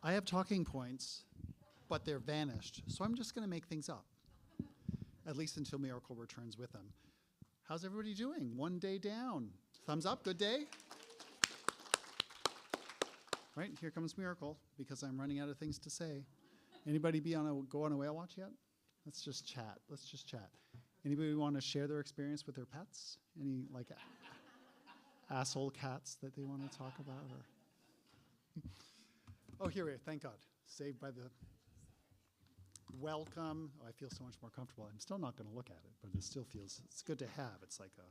I have talking points, but they're vanished. So I'm just going to make things up, at least until Miracle returns with them. How's everybody doing? One day down. Thumbs up, good day. Right, here comes Miracle, because I'm running out of things to say. Anybody go on a whale watch yet? Let's just chat. Let's just chat. Anybody want to share their experience with their pets? Any like asshole cats that they want to talk about? Or oh, here we are. Thank God. Saved by the welcome. Oh, I feel so much more comfortable. I'm still not going to look at it, but it still feels, it's good to have. It's like a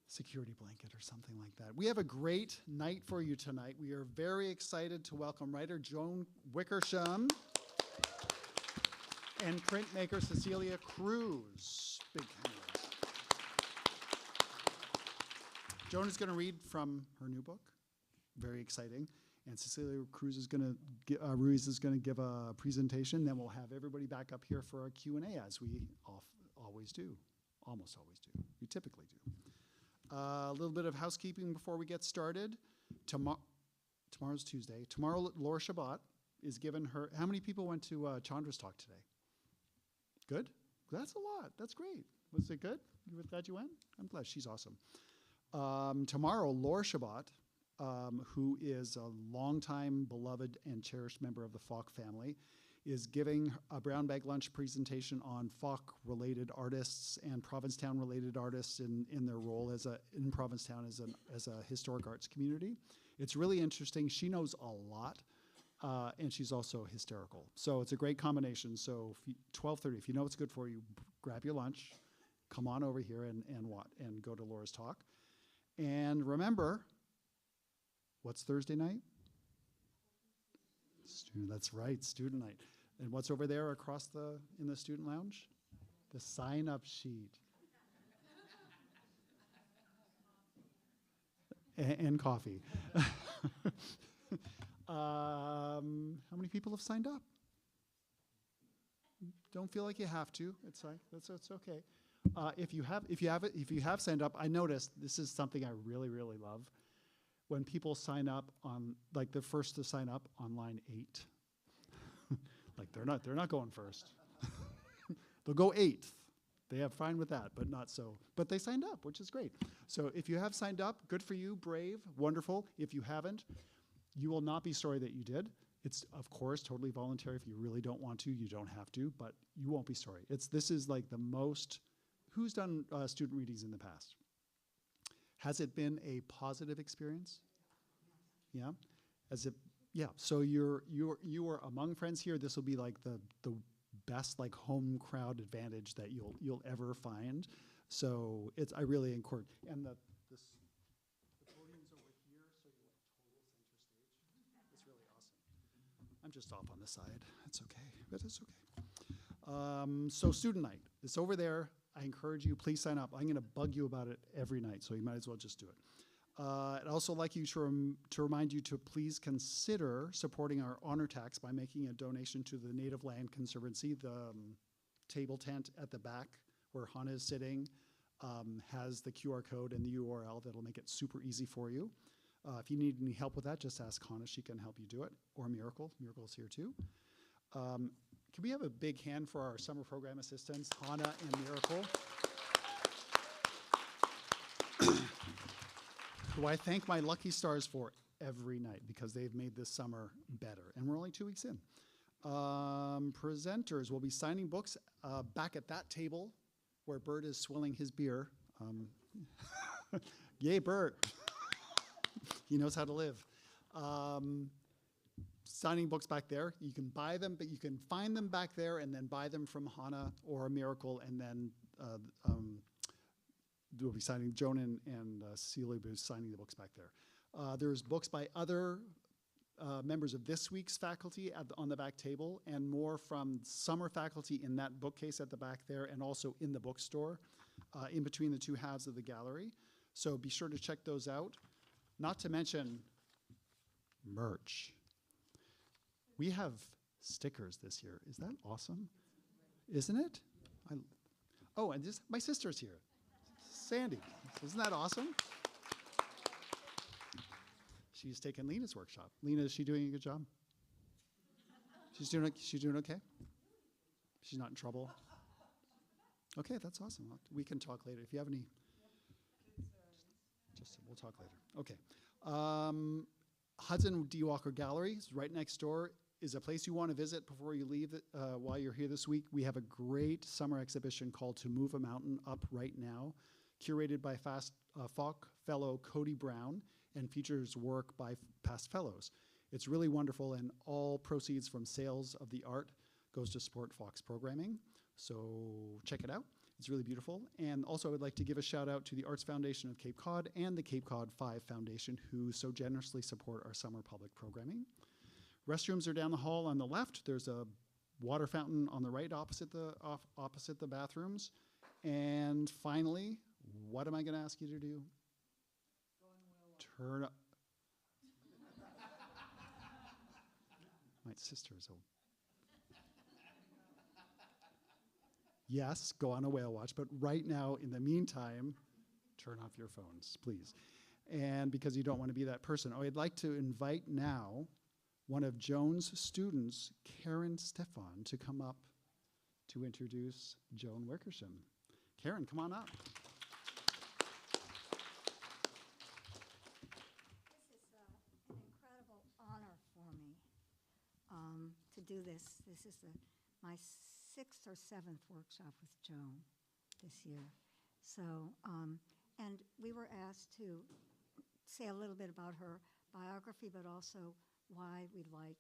security blanket or something like that. We have a great night for you tonight. We are very excited to welcome writer Joan Wickersham and printmaker Cecilia Ruiz. Big hands. Joan is going to read from her new book. Very exciting. And Cecilia Ruiz is going to give a presentation. Then we'll have everybody back up here for a Q&A, as we always do. Almost always do. We typically do. A little bit of housekeeping before we get started. Tomorrow's Tuesday. Tomorrow, Laura Shabbat is given her... How many people went to Chandra's talk today? Good? That's a lot. That's great. Was it good? You were glad you went? I'm glad. She's awesome. Tomorrow, Laura Shabbat, who is a longtime beloved and cherished member of the Falk family, is giving a brown bag lunch presentation on Falk-related artists and Provincetown-related artists in their role in Provincetown as a historic arts community. It's really interesting. She knows a lot, and she's also hysterical. So it's a great combination. So 12:30, if you know what's good for you, grab your lunch, come on over here and go to Laura's talk. And remember, what's Thursday night? That's right, student night. And what's over there across in the student lounge? The sign-up sheet. and coffee. How many people have signed up? Don't feel like you have to. It's like that's okay. If you have signed up, I noticed this is something I really, really love. When people sign up on, like, the first to sign up on line 8, like they're not going first. They'll go 8th. They have fine with that, but not so. But they signed up, which is great. So if you have signed up, good for you, brave, wonderful. If you haven't, you will not be sorry that you did. It's, of course, totally voluntary. If you really don't want to, you don't have to, but you won't be sorry. This is like the most, who's done student readings in the past? Has it been a positive experience? Yeah? Yeah, so you are among friends here. This will be like the best like home crowd advantage that you'll ever find. So I really encourage, and the podium's over here, so you're like total center stage. It's really awesome. I'm just off on the side. It's okay, but it's okay. So student night, it's over there. I encourage you, please sign up. I'm going to bug you about it every night, so you might as well just do it. I'd also like you to remind you to please consider supporting our honor tax by making a donation to the Native Land Conservancy. The table tent at the back where Hannah is sitting has the QR code and the URL that'll make it super easy for you. If you need any help with that, just ask Hannah. She can help you do it, or Miracle. Miracle's here too. Can we have a big hand for our summer program assistants, Hannah and Miracle? Who I thank my lucky stars for every night, because they've made this summer better. And we're only 2 weeks in. Presenters will be signing books back at that table where Bert is swilling his beer. Yay, Bert. He knows how to live. Signing books back there. You can buy them, but you can find them back there and then buy them from Hannah or Miracle, and then we'll be signing, Joan and Cecilia will be signing the books back there. There's books by other members of this week's faculty on the back table, and more from summer faculty in that bookcase at the back there, and also in the bookstore in between the two halves of the gallery. So be sure to check those out. Not to mention merch. We have stickers this year. Is that awesome? Isn't it? Oh, and my sister's here. Sandy. Isn't that awesome? She's taken Lena's workshop. Lena, is she doing a good job? She's doing okay? She's not in trouble? Okay, that's awesome. We can talk later. If you have any, we'll talk later. Okay. Hudson D. Walker Gallery is right next door. Is a place you want to visit before you leave while you're here this week. We have a great summer exhibition called To Move a Mountain up right now, curated by Falk Fellow Cody Brown and features work by past fellows. It's really wonderful, and all proceeds from sales of the art goes to support Falk's programming. So check it out. It's really beautiful. And also I would like to give a shout out to the Arts Foundation of Cape Cod and the Cape Cod 5 Foundation, who so generously support our summer public programming. Restrooms are down the hall on the left. There's a water fountain on the right opposite the bathrooms. And finally, what am I going to ask you to do? Turn up. My sister's old. Yes, go on a whale watch, but right now, in the meantime, turn off your phones, please. And because you don't want to be that person, I'd like to invite now one of Joan's students, Karen Stefan, to come up to introduce Joan Wickersham. Karen, come on up. This is an incredible honor for me to do this. This is my 6th or 7th workshop with Joan this year. So, and we were asked to say a little bit about her biography, but also why we like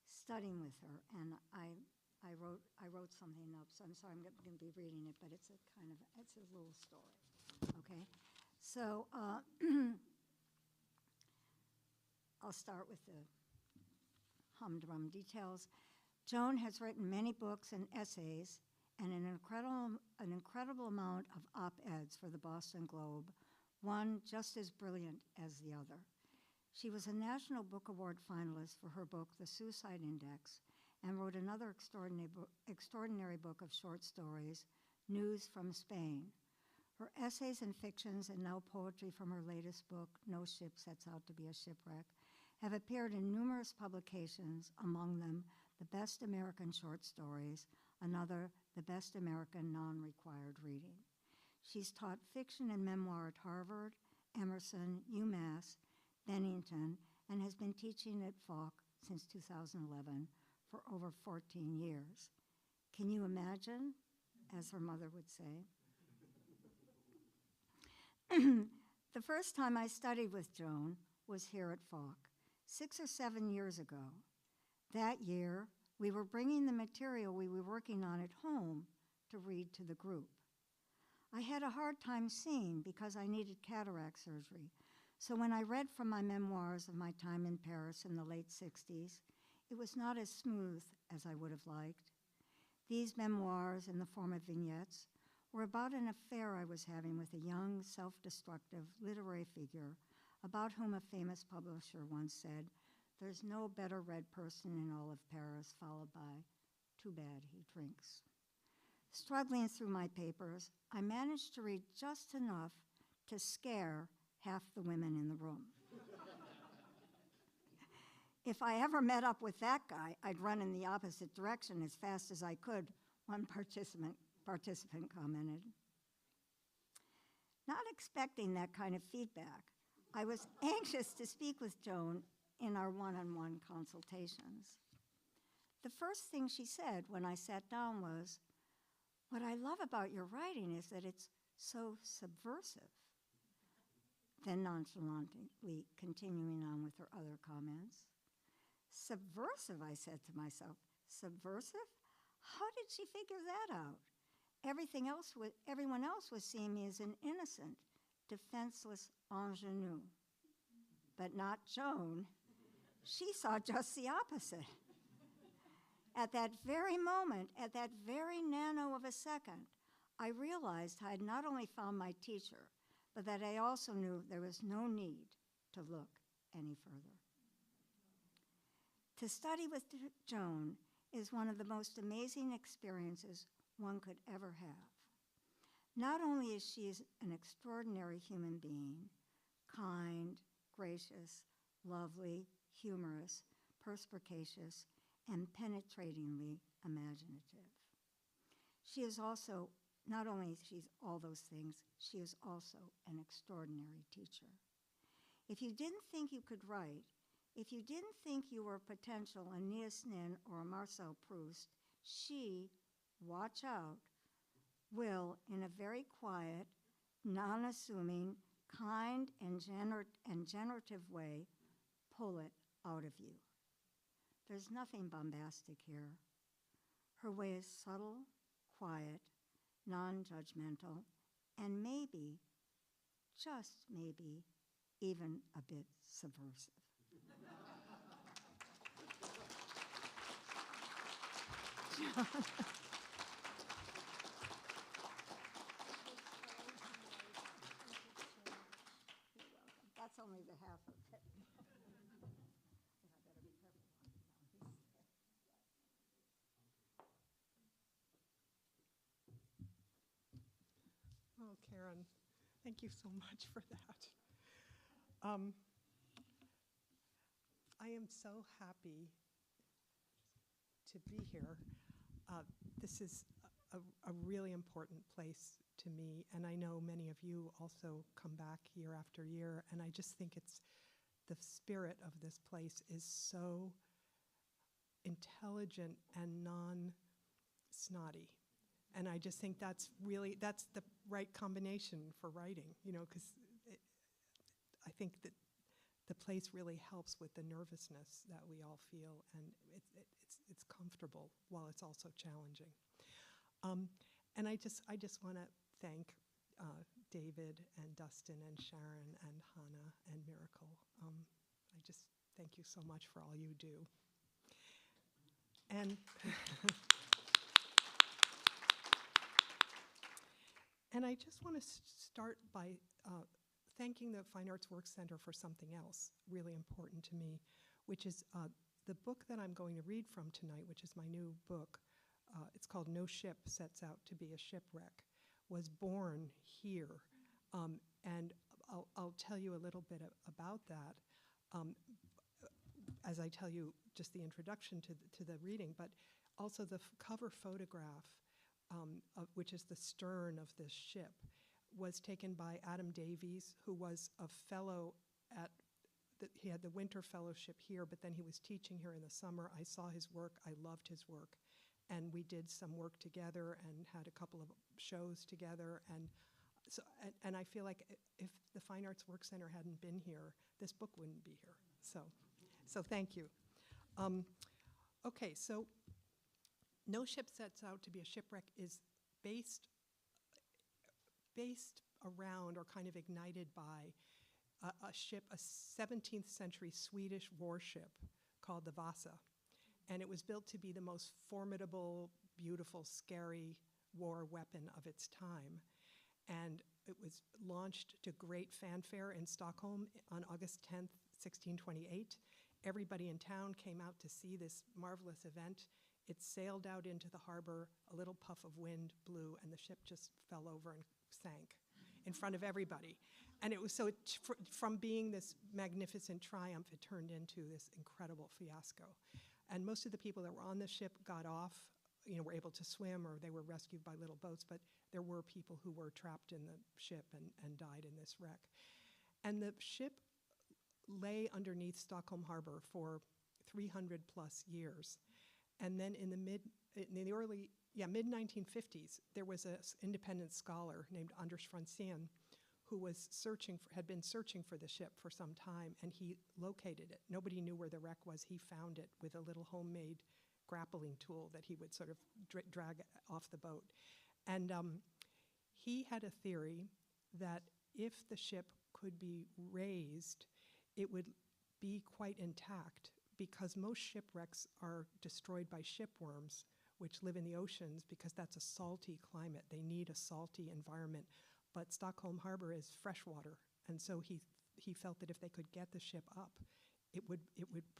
studying with her. And I wrote something up, so I'm sorry I'm going to be reading it, but it's a little story. Okay, so I'll start with the humdrum details. Joan has written many books and essays and an incredible amount of op-eds for the Boston Globe, one just as brilliant as the other. She was a National Book Award finalist for her book, The Suicide Index, and wrote another extraordinary book of short stories, News from Spain. Her essays and fictions, and now poetry from her latest book, No Ship Sets Out to Be a Shipwreck, have appeared in numerous publications, among them The Best American Short Stories, another The Best American Non-Required Reading. She's taught fiction and memoir at Harvard, Emerson, UMass, Bennington, and has been teaching at Falk since 2011 for over 14 years. Can you imagine, as her mother would say? The first time I studied with Joan was here at Falk, 6 or 7 years ago. That year, we were bringing the material we were working on at home to read to the group. I had a hard time seeing because I needed cataract surgery, so when I read from my memoirs of my time in Paris in the late 60s, it was not as smooth as I would have liked. These memoirs, in the form of vignettes, were about an affair I was having with a young, self-destructive literary figure about whom a famous publisher once said, "There's no better read person in all of Paris," followed by, "Too bad he drinks." Struggling through my papers, I managed to read just enough to scare half the women in the room. If I ever met up with that guy, I'd run in the opposite direction as fast as I could, one participant commented. Not expecting that kind of feedback, I was anxious to speak with Joan in our one-on-one consultations. The first thing she said when I sat down was, "What I love about your writing is that it's so subversive." Then nonchalantly continuing on with her other comments. "Subversive," I said to myself. "Subversive? How did she figure that out? Everyone else was seeing me as an innocent, defenseless ingenue. But not Joan. She saw just the opposite. At that very moment, at that very nano of a second, I realized I had not only found my teacher, but that I also knew there was no need to look any further. To study with Joan is one of the most amazing experiences one could ever have. Not only is she an extraordinary human being, kind, gracious, lovely, humorous, perspicacious, and penetratingly imaginative. She is also, not only she's all those things, she is also an extraordinary teacher. If you didn't think you could write, if you didn't think you were a potential Aeneas Nin or a Marcel Proust, she, watch out, will, in a very quiet, non-assuming, kind and generative way, pull it out of you. There's nothing bombastic here. Her way is subtle, quiet, non-judgmental, and maybe, just maybe, even a bit subversive. That's only the half of it. I better be careful. Oh, Karen, thank you so much for that. I am so happy to be here. This is a really important place to me, and I know many of you also come back year after year, and I just think it's the spirit of this place is so intelligent and non-snotty. And I just think that's the right combination for writing, you know, because I think that the place really helps with the nervousness that we all feel, and it's comfortable while it's also challenging. And I just want to thank David and Dustin and Sharon and Hannah and Miracle. I just thank you so much for all you do. And and I just want to start by thanking the Fine Arts Work Center for something else really important to me, which is the book that I'm going to read from tonight, which is my new book. It's called No Ship Sets Out to Be a Shipwreck, was born here. And I'll tell you a little bit about that as I tell you just the introduction to the reading, but also the cover photograph, which is the stern of this ship, was taken by Adam Davies, who was a fellow at, he had the winter fellowship here, but then he was teaching here in the summer. I saw his work, I loved his work, and we did some work together and had a couple of shows together. And so, and I feel like if the Fine Arts Work Center hadn't been here, this book wouldn't be here. So thank you. Okay, so No Ship Sets Out to Be a Shipwreck is based around or kind of ignited by a ship, a 17th century Swedish warship called the Vasa. And it was built to be the most formidable, beautiful, scary war weapon of its time. And it was launched to great fanfare in Stockholm on August 10th, 1628. Everybody in town came out to see this marvelous event. It sailed out into the harbor, a little puff of wind blew, and the ship just fell over and sank in front of everybody. And it was so, from being this magnificent triumph, it turned into this incredible fiasco. And most of the people that were on the ship got off, you know, were able to swim, or they were rescued by little boats, but there were people who were trapped in the ship and died in this wreck. And the ship lay underneath Stockholm Harbor for 300 plus years. And then in the mid-1950s, there was an independent scholar named Anders Franzén who was had been searching for the ship for some time, and he located it. Nobody knew where the wreck was. He found it with a little homemade grappling tool that he would sort of drag off the boat. And he had a theory that if the ship could be raised, it would be quite intact, because most shipwrecks are destroyed by shipworms, which live in the oceans because that's a salty climate. They need a salty environment. But Stockholm Harbor is freshwater, and so he felt that if they could get the ship up, it would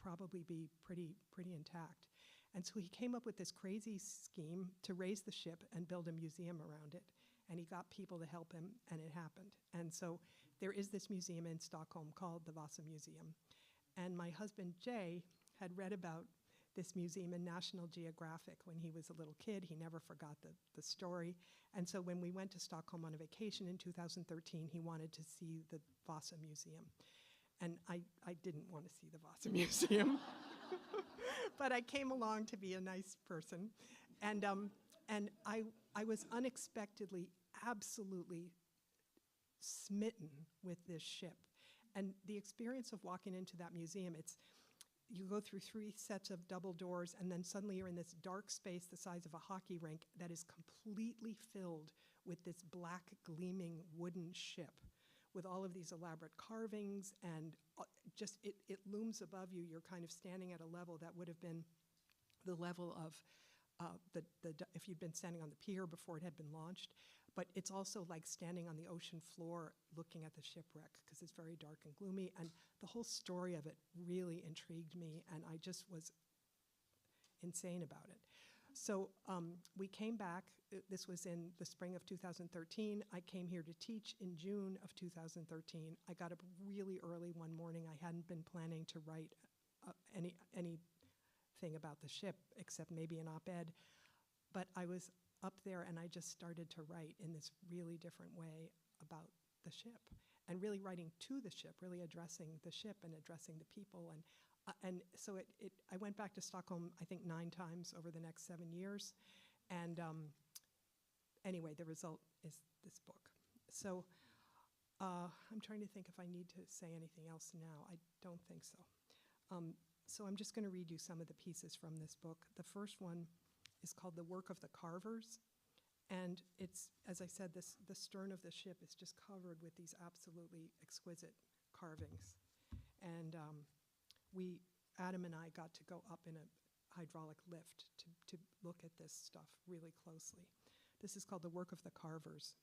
probably be pretty intact. And so he came up with this crazy scheme to raise the ship and build a museum around it. And he got people to help him, and it happened. And so there is this museum in Stockholm called the Vasa Museum. And my husband, Jay, had read about this museum in National Geographic when he was a little kid. He never forgot the story. And so when we went to Stockholm on a vacation in 2013, he wanted to see the Vasa Museum. And I didn't want to see the Vasa Museum. But I came along to be a nice person. And I was unexpectedly, absolutely smitten with this ship. And the experience of walking into that museum, you go through 3 sets of double doors, and then suddenly you're in this dark space the size of a hockey rink that is completely filled with this black, gleaming wooden ship with all of these elaborate carvings, and just it looms above you. You're kind of standing at a level that would have been the level of if you'd been standing on the pier before it had been launched. But it's also like standing on the ocean floor looking at the shipwreck, because it's very dark and gloomy. And the whole story of it really intrigued me, and I just was insane about it. So we came back. This was in the spring of 2013. I came here to teach in June of 2013. I got up really early one morning. I hadn't been planning to write anything about the ship except maybe an op-ed. But I was up there and I just started to write in this really different way about the ship, and really writing to the ship, really addressing the ship and addressing the people. And so I went back to Stockholm, I think 9 times over the next 7 years. And anyway, the result is this book. So I'm trying to think if I need to say anything else now. I don't think so. So I'm just going to read you some of the pieces from this book. The first one is called The Work of the Carvers. And it's, as I said, the stern of the ship is just covered with these absolutely exquisite carvings. And Adam and I got to go up in a hydraulic lift to look at this stuff really closely. This is called The Work of the Carvers.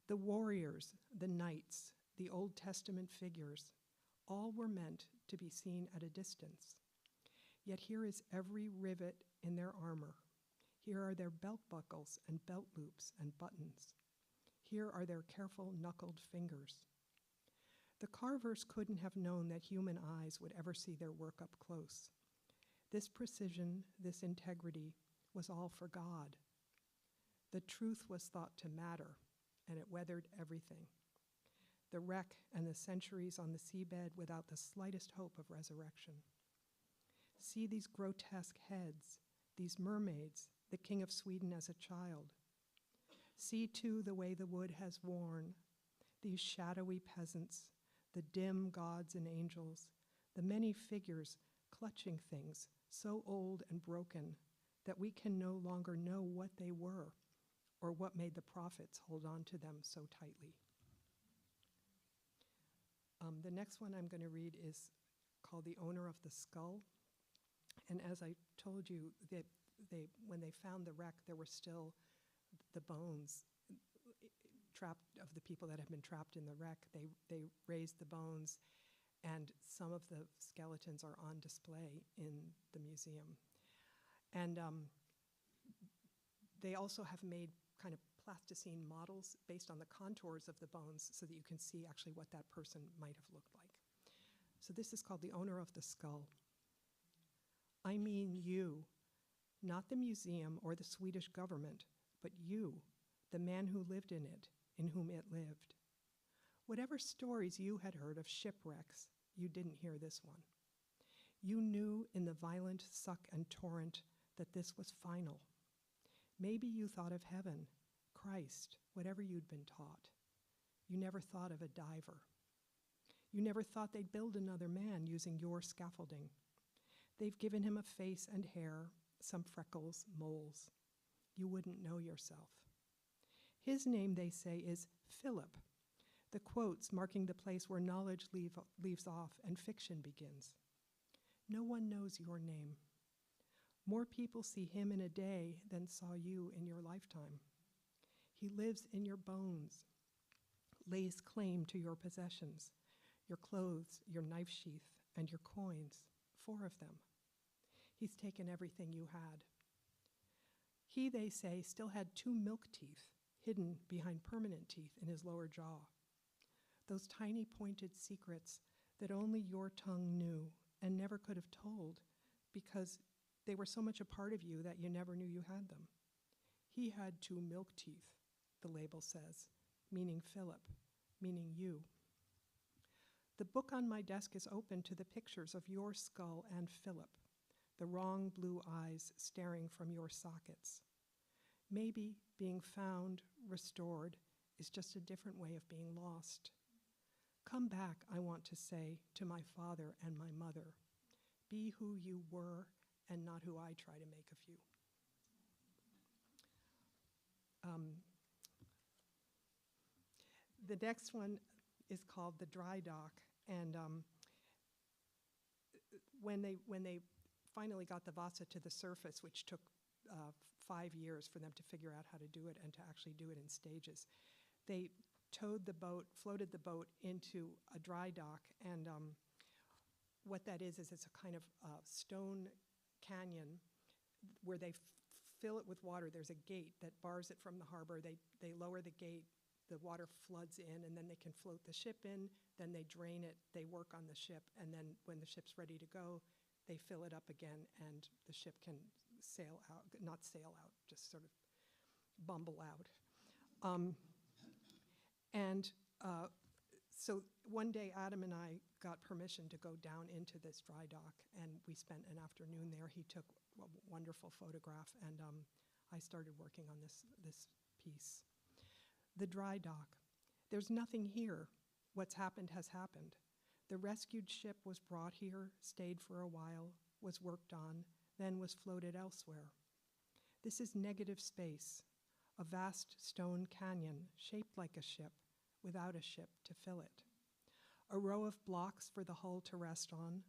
The warriors, the knights, the Old Testament figures, all were meant to be seen at a distance. Yet here is every rivet in their armor. Here are their belt buckles and belt loops and buttons. Here are their careful knuckled fingers. The carvers couldn't have known that human eyes would ever see their work up close. This precision, this integrity, was all for God. The truth was thought to matter, and it weathered everything. The wreck and the centuries on the seabed without the slightest hope of resurrection. See these grotesque heads, these mermaids, the King of Sweden as a child. See, too, the way the wood has worn, these shadowy peasants, the dim gods and angels, the many figures clutching things so old and broken that we can no longer know what they were or what made the prophets hold on to them so tightly. The next one I'm going to read is called The Owner of the Skull. And as I told you, when they found the wreck, there were still the bones trapped of the people that had been trapped in the wreck. They raised the bones, and some of the skeletons are on display in the museum. And they also have made kind of plasticine models based on the contours of the bones so that you can see actually what that person might have looked like. So this is called The Owner of the Skull. I mean you, not the museum or the Swedish government, but you, the man who lived in it, in whom it lived. Whatever stories you had heard of shipwrecks, you didn't hear this one. You knew in the violent suck and torrent that this was final. Maybe you thought of heaven, Christ, whatever you'd been taught. You never thought of a diver. You never thought they'd build another man using your scaffolding. They've given him a face and hair, some freckles, moles. You wouldn't know yourself. His name, they say, is Philip, the quotes marking the place where knowledge leaves off and fiction begins. No one knows your name. More people see him in a day than saw you in your lifetime. He lives in your bones, lays claim to your possessions, your clothes, your knife sheath, and your coins, 4 of them. He's taken everything you had. He, they say, still had 2 milk teeth hidden behind permanent teeth in his lower jaw. those tiny pointed secrets that only your tongue knew and never could have told because they were so much a part of you that you never knew you had them. He had 2 milk teeth, the label says, meaning Philip, meaning you. The book on my desk is open to the pictures of your skull and Philip, the wrong blue eyes staring from your sockets. Maybe being found, restored, is just a different way of being lost. Come back, I want to say, to my father and my mother. Be who you were and not who I try to make of you. The next one is called The Dry Dock, and when they finally got the Vasa to the surface, which took 5 years for them to figure out how to do it and to actually do it in stages, they floated the boat into a dry dock, and what that is it's a kind of stone canyon where they fill it with water. There's a gate that bars it from the harbor. They lower the gate, the water floods in, and then they can float the ship in, then they drain it, they work on the ship, and then when the ship's ready to go, they fill it up again, and the ship can not sail out, just sort of bumble out. So one day, Adam and I got permission to go down into this dry dock, and we spent an afternoon there. He took a wonderful photograph, and I started working on this piece. The dry dock. There's nothing here. What's happened has happened. The rescued ship was brought here, stayed for a while, was worked on, then was floated elsewhere. This is negative space, a vast stone canyon shaped like a ship, without a ship to fill it. A row of blocks for the hull to rest on,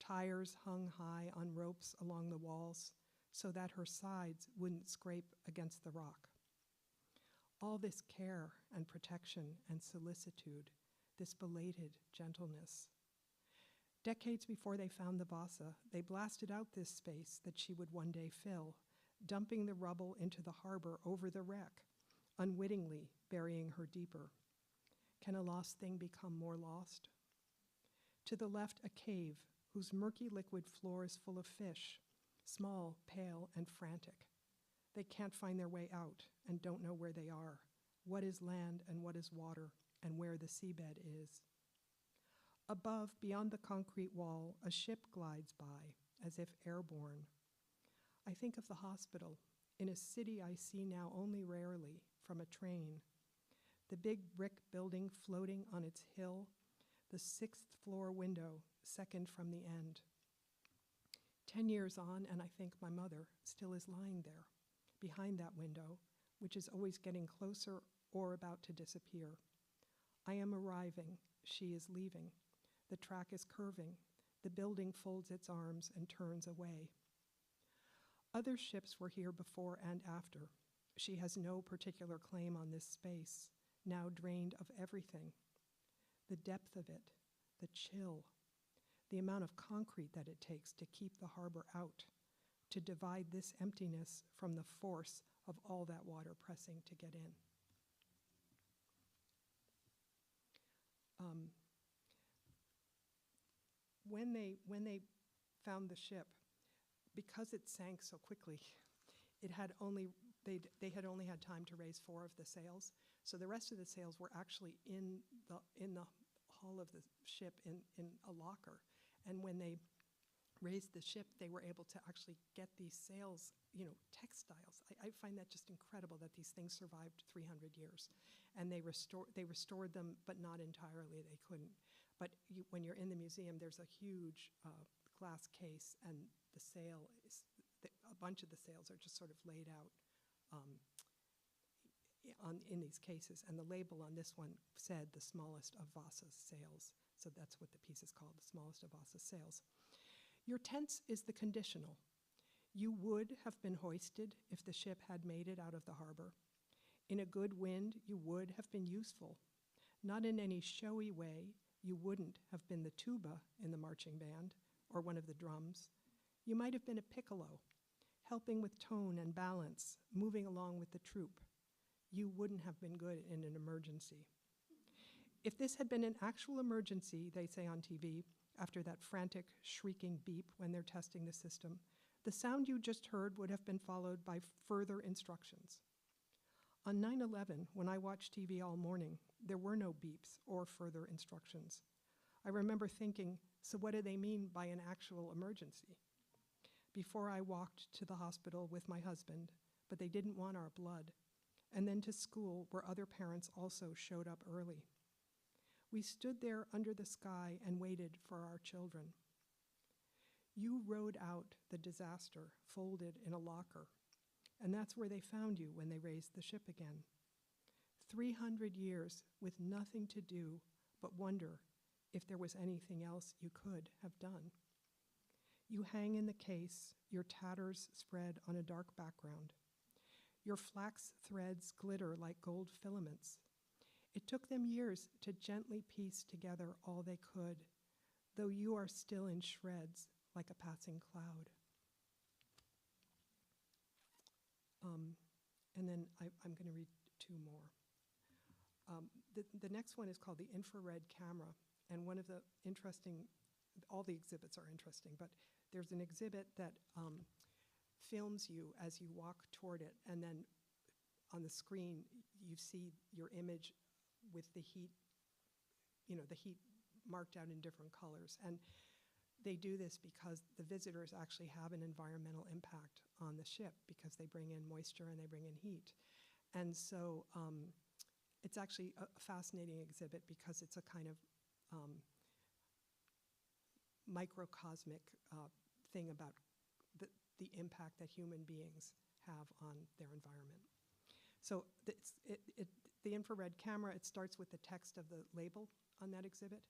tires hung high on ropes along the walls so that her sides wouldn't scrape against the rock. All this care and protection and solicitude, this belated gentleness. Decades before they found the Vasa, they blasted out this space that she would one day fill, dumping the rubble into the harbor over the wreck, unwittingly burying her deeper. Can a lost thing become more lost? To the left, a cave whose murky liquid floor is full of fish, small, pale, and frantic. They can't find their way out and don't know where they are, what is land and what is water, and where the seabed is. Above, beyond the concrete wall, a ship glides by, as if airborne. I think of the hospital, in a city I see now only rarely, from a train. The big brick building floating on its hill, the 6th floor window, second from the end. 10 years on, and I think my mother still is lying there, behind that window, which is always getting closer or about to disappear. I am arriving, she is leaving. The track is curving, the building folds its arms and turns away. Other ships were here before and after. She has no particular claim on this space, now drained of everything. The depth of it, the chill, the amount of concrete that it takes to keep the harbor out, to divide this emptiness from the force of all that water pressing to get in. When they found the ship, because it sank so quickly, they had only had time to raise 4 of the sails. So the rest of the sails were actually in the hull of the ship in a locker. And when they raised the ship, they were able to actually get these sails, textiles. I find that just incredible that these things survived 300 years. And they restored them, but not entirely. They couldn't. But when you're in the museum, there's a huge glass case, and the sail is a bunch of the sails are just sort of laid out in these cases. And the label on this one said the smallest of Vasa's sails. So that's what the piece is called, the smallest of Vasa's sails. Your tense is the conditional. You would have been hoisted if the ship had made it out of the harbor. In a good wind, you would have been useful. Not in any showy way. You wouldn't have been the tuba in the marching band or one of the drums. You might have been a piccolo, helping with tone and balance, moving along with the troupe. You wouldn't have been good in an emergency. If this had been an actual emergency, they say on TV, after that frantic, shrieking beep when they're testing the system, the sound you just heard would have been followed by further instructions. On 9/11, when I watched TV all morning, there were no beeps or further instructions. I remember thinking, so what do they mean by an actual emergency? Before I walked to the hospital with my husband, but they didn't want our blood, and then to school where other parents also showed up early. We stood there under the sky and waited for our children. You rode out the disaster folded in a locker, and that's where they found you when they raised the ship again. 300 years with nothing to do but wonder if there was anything else you could have done. You hang in the case, your tatters spread on a dark background. Your flax threads glitter like gold filaments. It took them years to gently piece together all they could, though you are still in shreds like a passing cloud. And then I'm going to read two more. The next one is called the infrared camera. And one of the interesting, all the exhibits are interesting, but there's an exhibit that films you as you walk toward it, and then on the screen you see your image with the heat, the heat marked out in different colors. And they do this because the visitors actually have an environmental impact on the ship because they bring in moisture and they bring in heat. And so it's actually a fascinating exhibit because it's a kind of microcosmic thing about the impact that human beings have on their environment. So the infrared camera, it starts with the text of the label on that exhibit.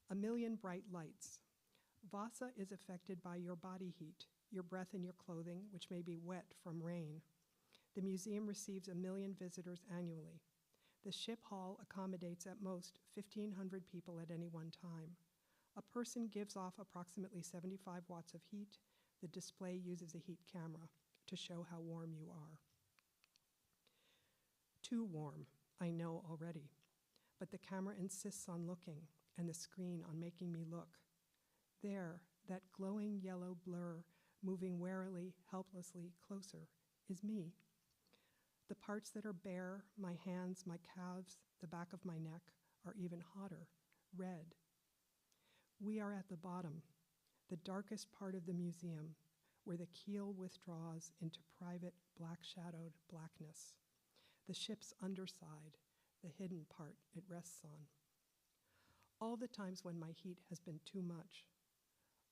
1 million bright lights. Vasa is affected by your body heat, your breath in your clothing, which may be wet from rain. The museum receives 1 million visitors annually. The ship hall accommodates at most 1,500 people at any one time. A person gives off approximately 75 watts of heat. The display uses a heat camera to show how warm you are. Too warm, I know already, but the camera insists on looking and the screen on making me look. There, that glowing yellow blur moving warily, helplessly closer is me. The parts that are bare, my hands, my calves, the back of my neck, are even hotter, red. We are at the bottom, the darkest part of the museum, where the keel withdraws into private, black-shadowed blackness. The ship's underside, the hidden part it rests on. All the times when my heat has been too much.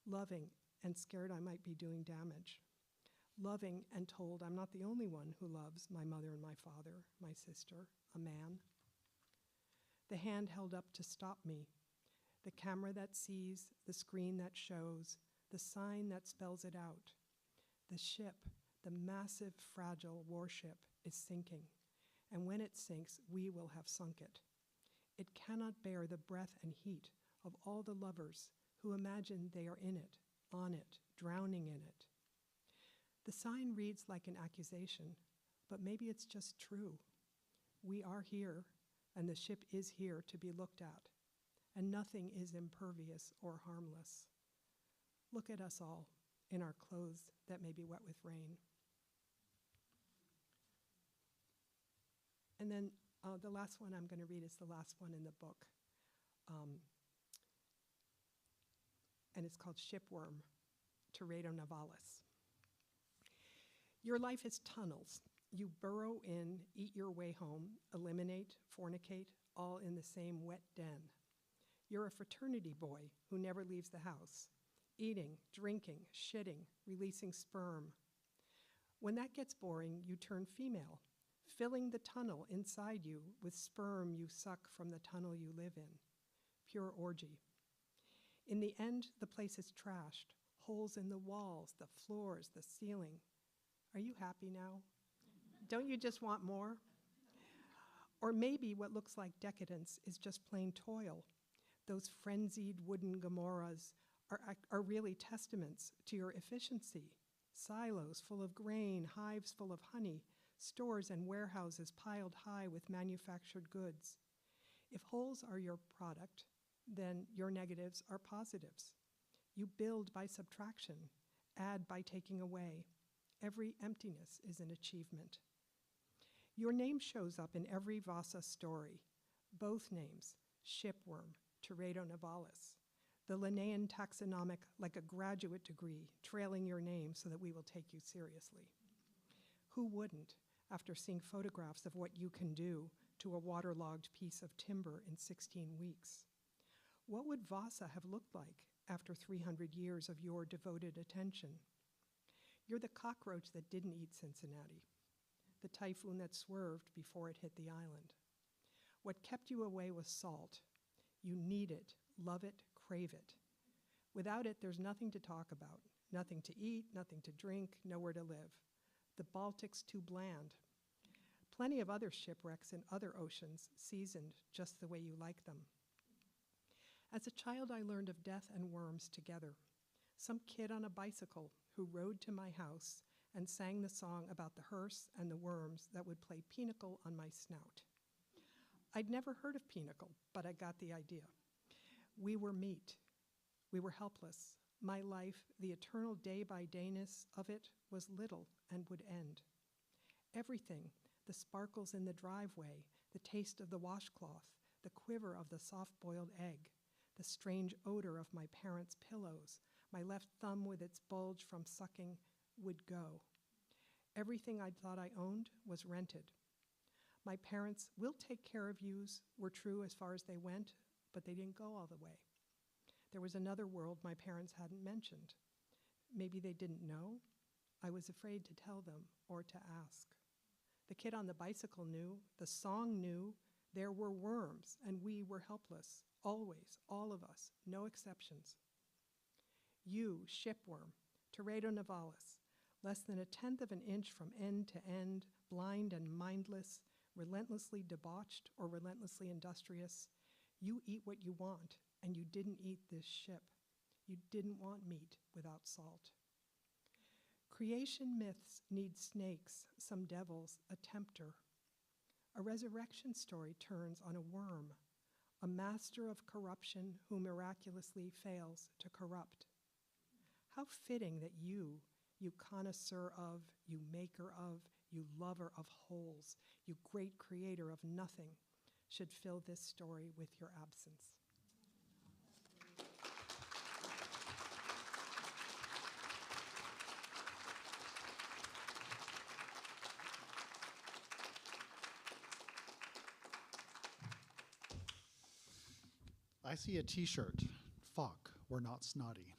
Loving and scared I might be doing damage. Loving and told I'm not the only one who loves my mother and my father, my sister, a man. The hand held up to stop me. The camera that sees, the screen that shows, the sign that spells it out. The ship, the massive, fragile warship, is sinking. And when it sinks, we will have sunk it. It cannot bear the breath and heat of all the lovers who imagine they are in it, on it, drowning in it. The sign reads like an accusation, but maybe it's just true. We are here, and the ship is here to be looked at, and nothing is impervious or harmless. Look at us all in our clothes that may be wet with rain. And then the last one I'm going to read is the last one in the book. And it's called Shipworm, Teredo Navalis. Your life is tunnels. You burrow in, eat your way home, eliminate, fornicate, all in the same wet den. You're a fraternity boy who never leaves the house, eating, drinking, shitting, releasing sperm. When that gets boring, you turn female, filling the tunnel inside you with sperm you suck from the tunnel you live in. Pure orgy. In the end, the place is trashed, holes in the walls, the floors, the ceiling. Are you happy now? Don't you just want more? Or maybe what looks like decadence is just plain toil. Those frenzied wooden Gomorrahs are really testaments to your efficiency. Silos full of grain, hives full of honey, stores and warehouses piled high with manufactured goods. If wholes are your product, then your negatives are positives. You build by subtraction, add by taking away. Every emptiness is an achievement. Your name shows up in every Vasa story, both names, Shipworm, Teredo Nivalis, the Linnaean taxonomic like a graduate degree, trailing your name so that we will take you seriously. Who wouldn't, after seeing photographs of what you can do to a waterlogged piece of timber in 16 weeks? What would Vasa have looked like after 300 years of your devoted attention? You're the cockroach that didn't eat Cincinnati, the typhoon that swerved before it hit the island. What kept you away was salt. You need it, love it, crave it. Without it, there's nothing to talk about, nothing to eat, nothing to drink, nowhere to live. The Baltic's too bland. Plenty of other shipwrecks in other oceans, seasoned just the way you like them. As a child, I learned of death and worms together. Some kid on a bicycle who rode to my house and sang the song about the hearse and the worms that would play pinochle on my snout. I'd never heard of pinochle, but I got the idea. We were meat. We were helpless. My life, the eternal day-by-dayness of it, was little and would end. Everything, the sparkles in the driveway, the taste of the washcloth, the quiver of the soft-boiled egg, the strange odor of my parents' pillows, my left thumb with its bulge from sucking, would go. Everything I thought I owned was rented. My parents' "we'll take care of yous" were true as far as they went, but they didn't go all the way. There was another world my parents hadn't mentioned. Maybe they didn't know. I was afraid to tell them or to ask. The kid on the bicycle knew, the song knew, there were worms and we were helpless, always, all of us, no exceptions. You, Shipworm, Teredo Nivalis, less than 1/10 of an inch from end to end, blind and mindless, relentlessly debauched or relentlessly industrious, you eat what you want, and you didn't eat this ship. You didn't want meat without salt. Creation myths need snakes, some devils, a tempter. A resurrection story turns on a worm, a master of corruption who miraculously fails to corrupt. How fitting that you connoisseur of, you maker of, you lover of wholes, you great creator of nothing, should fill this story with your absence. I see a t-shirt, "Fuck, we're not snotty."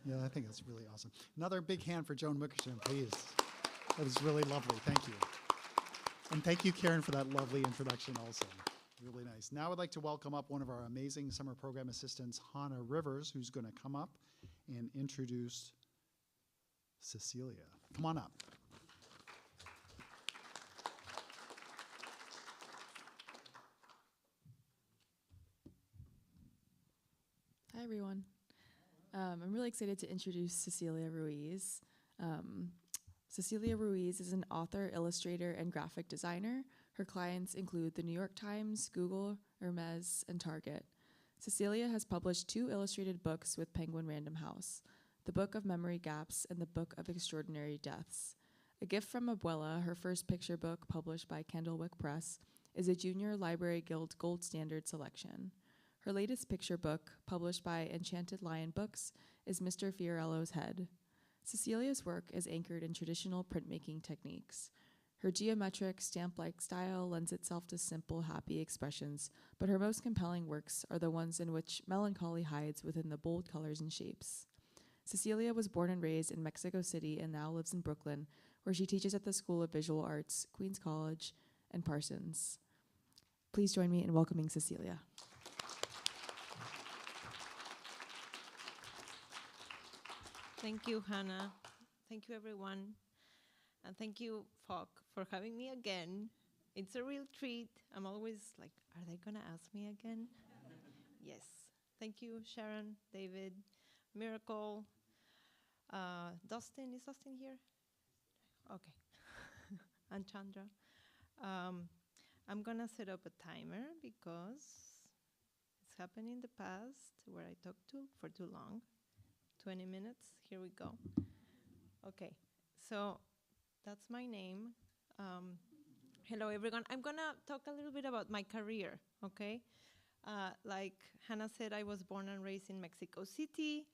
Yeah, I think that's really awesome. Another big hand for Joan Wickersham, please. That was really lovely, thank you. And thank you, Karen, for that lovely introduction also. Really nice. Now I'd like to welcome up one of our amazing summer program assistants, Hannah Rivers, who's gonna come up and introduce Cecilia. Come on up. Hi, everyone. I'm really excited to introduce Cecilia Ruiz. Cecilia Ruiz is an author, illustrator, and graphic designer. Her clients include the New York Times, Google, Hermes, and Target. Cecilia has published 2 illustrated books with Penguin Random House, The Book of Memory Gaps and The Book of Extraordinary Deaths. A Gift from Abuela, her first picture book published by Candlewick Press, is a Junior Library Guild Gold Standard selection. Her latest picture book, published by Enchanted Lion Books, is Mr. Fiorello's Head. Cecilia's work is anchored in traditional printmaking techniques. Her geometric, stamp-like style lends itself to simple, happy expressions, but her most compelling works are the ones in which melancholy hides within the bold colors and shapes. Cecilia was born and raised in Mexico City and now lives in Brooklyn, where she teaches at the School of Visual Arts, Queens College, and Parsons. Please join me in welcoming Cecilia. Thank you, Hannah. Thank you, everyone. And thank you, Falk, for having me again. It's a real treat. I'm always like, are they going to ask me again? Yes. Thank you, Sharon, David, Miracle. Dustin, is Dustin here? Okay. And Chandra. I'm going to set up a timer because It's happened in the past where I talked for too long. 20 minutes, here we go. Okay, so that's my name. Hello, everyone. I'm gonna talk a little bit about my career, okay? Like Hannah said, I was born and raised in Mexico City,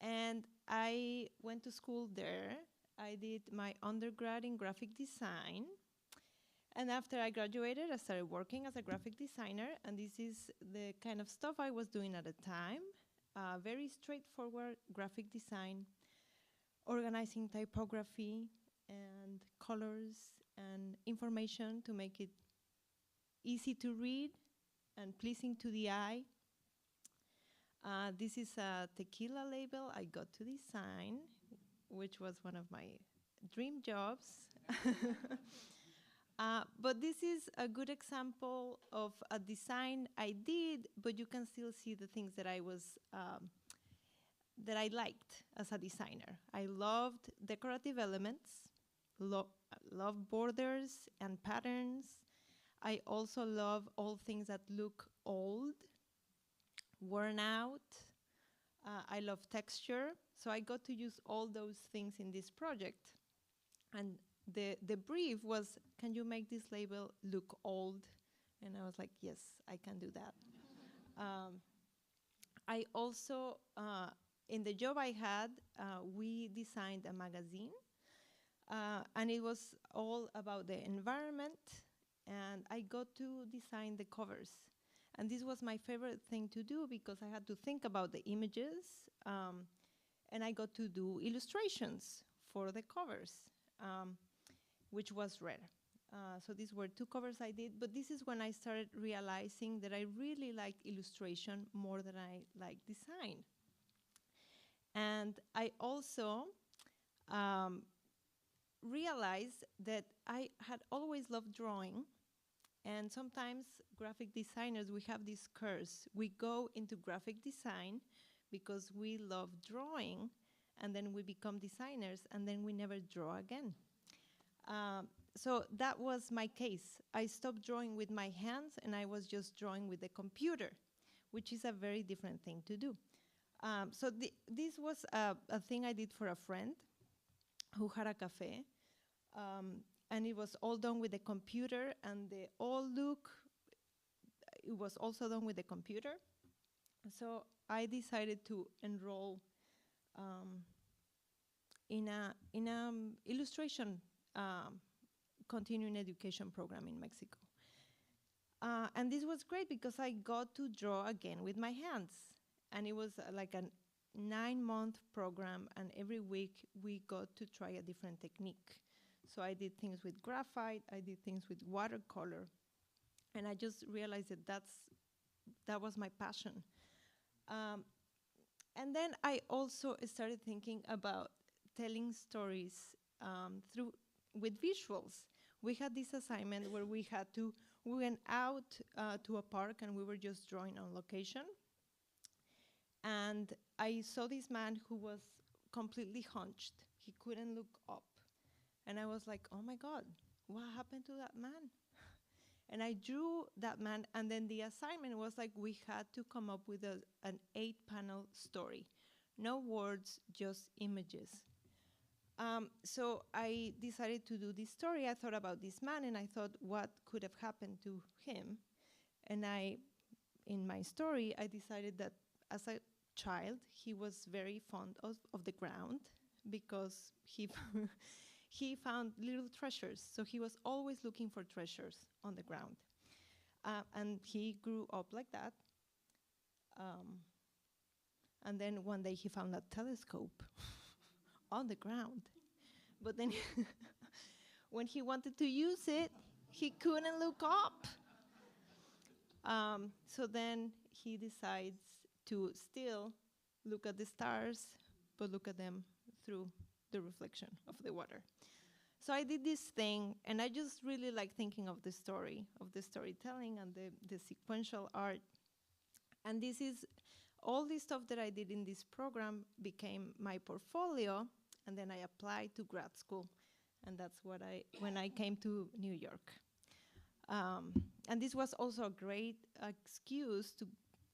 and I went to school there. I did my undergrad in graphic design, and after I graduated, I started working as a graphic designer, and this is the kind of stuff I was doing at the time. Very straightforward graphic design, organizing typography and colors and information to make it easy to read and pleasing to the eye. This is a tequila label I got to design, which was one of my dream jobs. But this is a good example of a design I did, but you can still see the things that I liked as a designer. I loved decorative elements, love borders and patterns. I also love all things that look old, worn out. I love texture. So I got to use all those things in this project. And the brief was, can you make this label look old? And I was like, yes, I can do that. I also, in the job I had, we designed a magazine. And it was all about the environment. And I got to design the covers. And this was my favorite thing to do because I had to think about the images. And I got to do illustrations for the covers, which was rare. So these were 2 covers I did. But this is when I started realizing that I really liked illustration more than I liked design. And I also realized that I had always loved drawing. And sometimes graphic designers, we have this curse. We go into graphic design because we love drawing, and then we become designers, and then we never draw again. So that was my case. I stopped drawing with my hands, and I was just drawing with the computer, which is a very different thing to do. So this was a thing I did for a friend who had a cafe. And it was all done with the computer, and the all look, it was also done with the computer. So I decided to enroll in a illustration continuing education program in Mexico. And this was great because I got to draw again with my hands. And it was like a 9-month program, and every week we got to try a different technique. So I did things with graphite, I did things with watercolor, and I just realized that was my passion. And then I also started thinking about telling stories with visuals. We had this assignment where we went out to a park, and we were just drawing on location. And I saw this man who was completely hunched. He couldn't look up. And I was like, oh my God, what happened to that man? And I drew that man, and then the assignment was like we had to come up with an 8-panel story. No words, just images. So I decided to do this story. I thought about this man, and I thought what could have happened to him. And in my story, I decided that as a child, he was very fond of the ground because he found little treasures. So he was always looking for treasures on the ground. And he grew up like that. And then one day he found a telescope on the ground. But then when he wanted to use it, he couldn't look up. So then he decides to still look at the stars, but look at them through the reflection of the water. So I did this thing, and I just really like thinking of the story, of the storytelling and the sequential art. And this is all this stuff that I did in this program became my portfolio, and then I applied to grad school. And that's when I came to New York. And this was also a great excuse to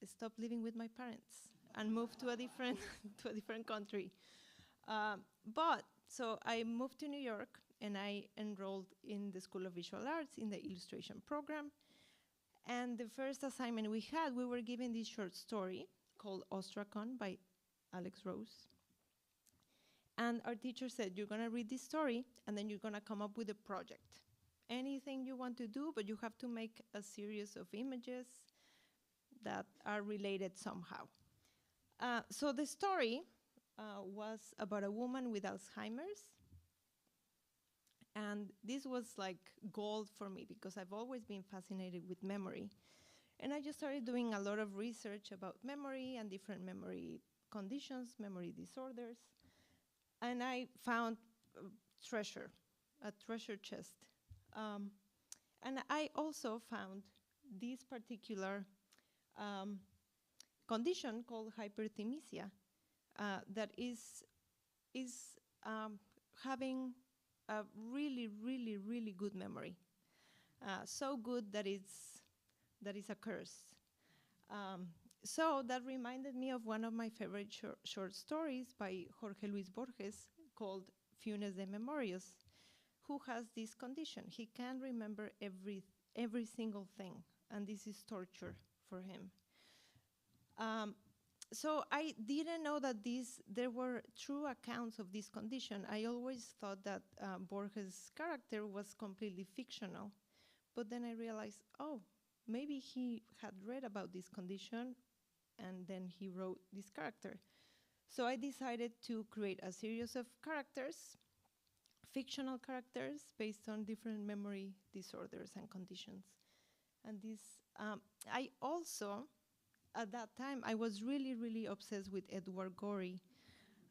stop living with my parents and move to a different to a different country. So I moved to New York and I enrolled in the School of Visual Arts in the illustration program. And the first assignment we had, we were given this short story called Ostrakhan by Alex Rose. And our teacher said, you're gonna read this story and then you're gonna come up with a project. Anything you want to do, but you have to make a series of images that are related somehow. So the story was about a woman with Alzheimer's. And this was like gold for me because I've always been fascinated with memory. And I just started doing a lot of research about memory and different memory conditions, memory disorders. And I found a treasure chest. And I also found this particular condition called hyperthymesia that is having a really, really, really good memory. So good that it's a curse. So that reminded me of one of my favorite short stories by Jorge Luis Borges called Funes de Memorias, who has this condition. He can't remember every single thing, and this is torture for him. So I didn't know that there were true accounts of this condition. I always thought that Borges' character was completely fictional. But then I realized, oh, maybe he had read about this condition and then he wrote this character. So I decided to create a series of characters, fictional characters, based on different memory disorders and conditions. And this, I also, at that time, I was really, really obsessed with Edward Gorey.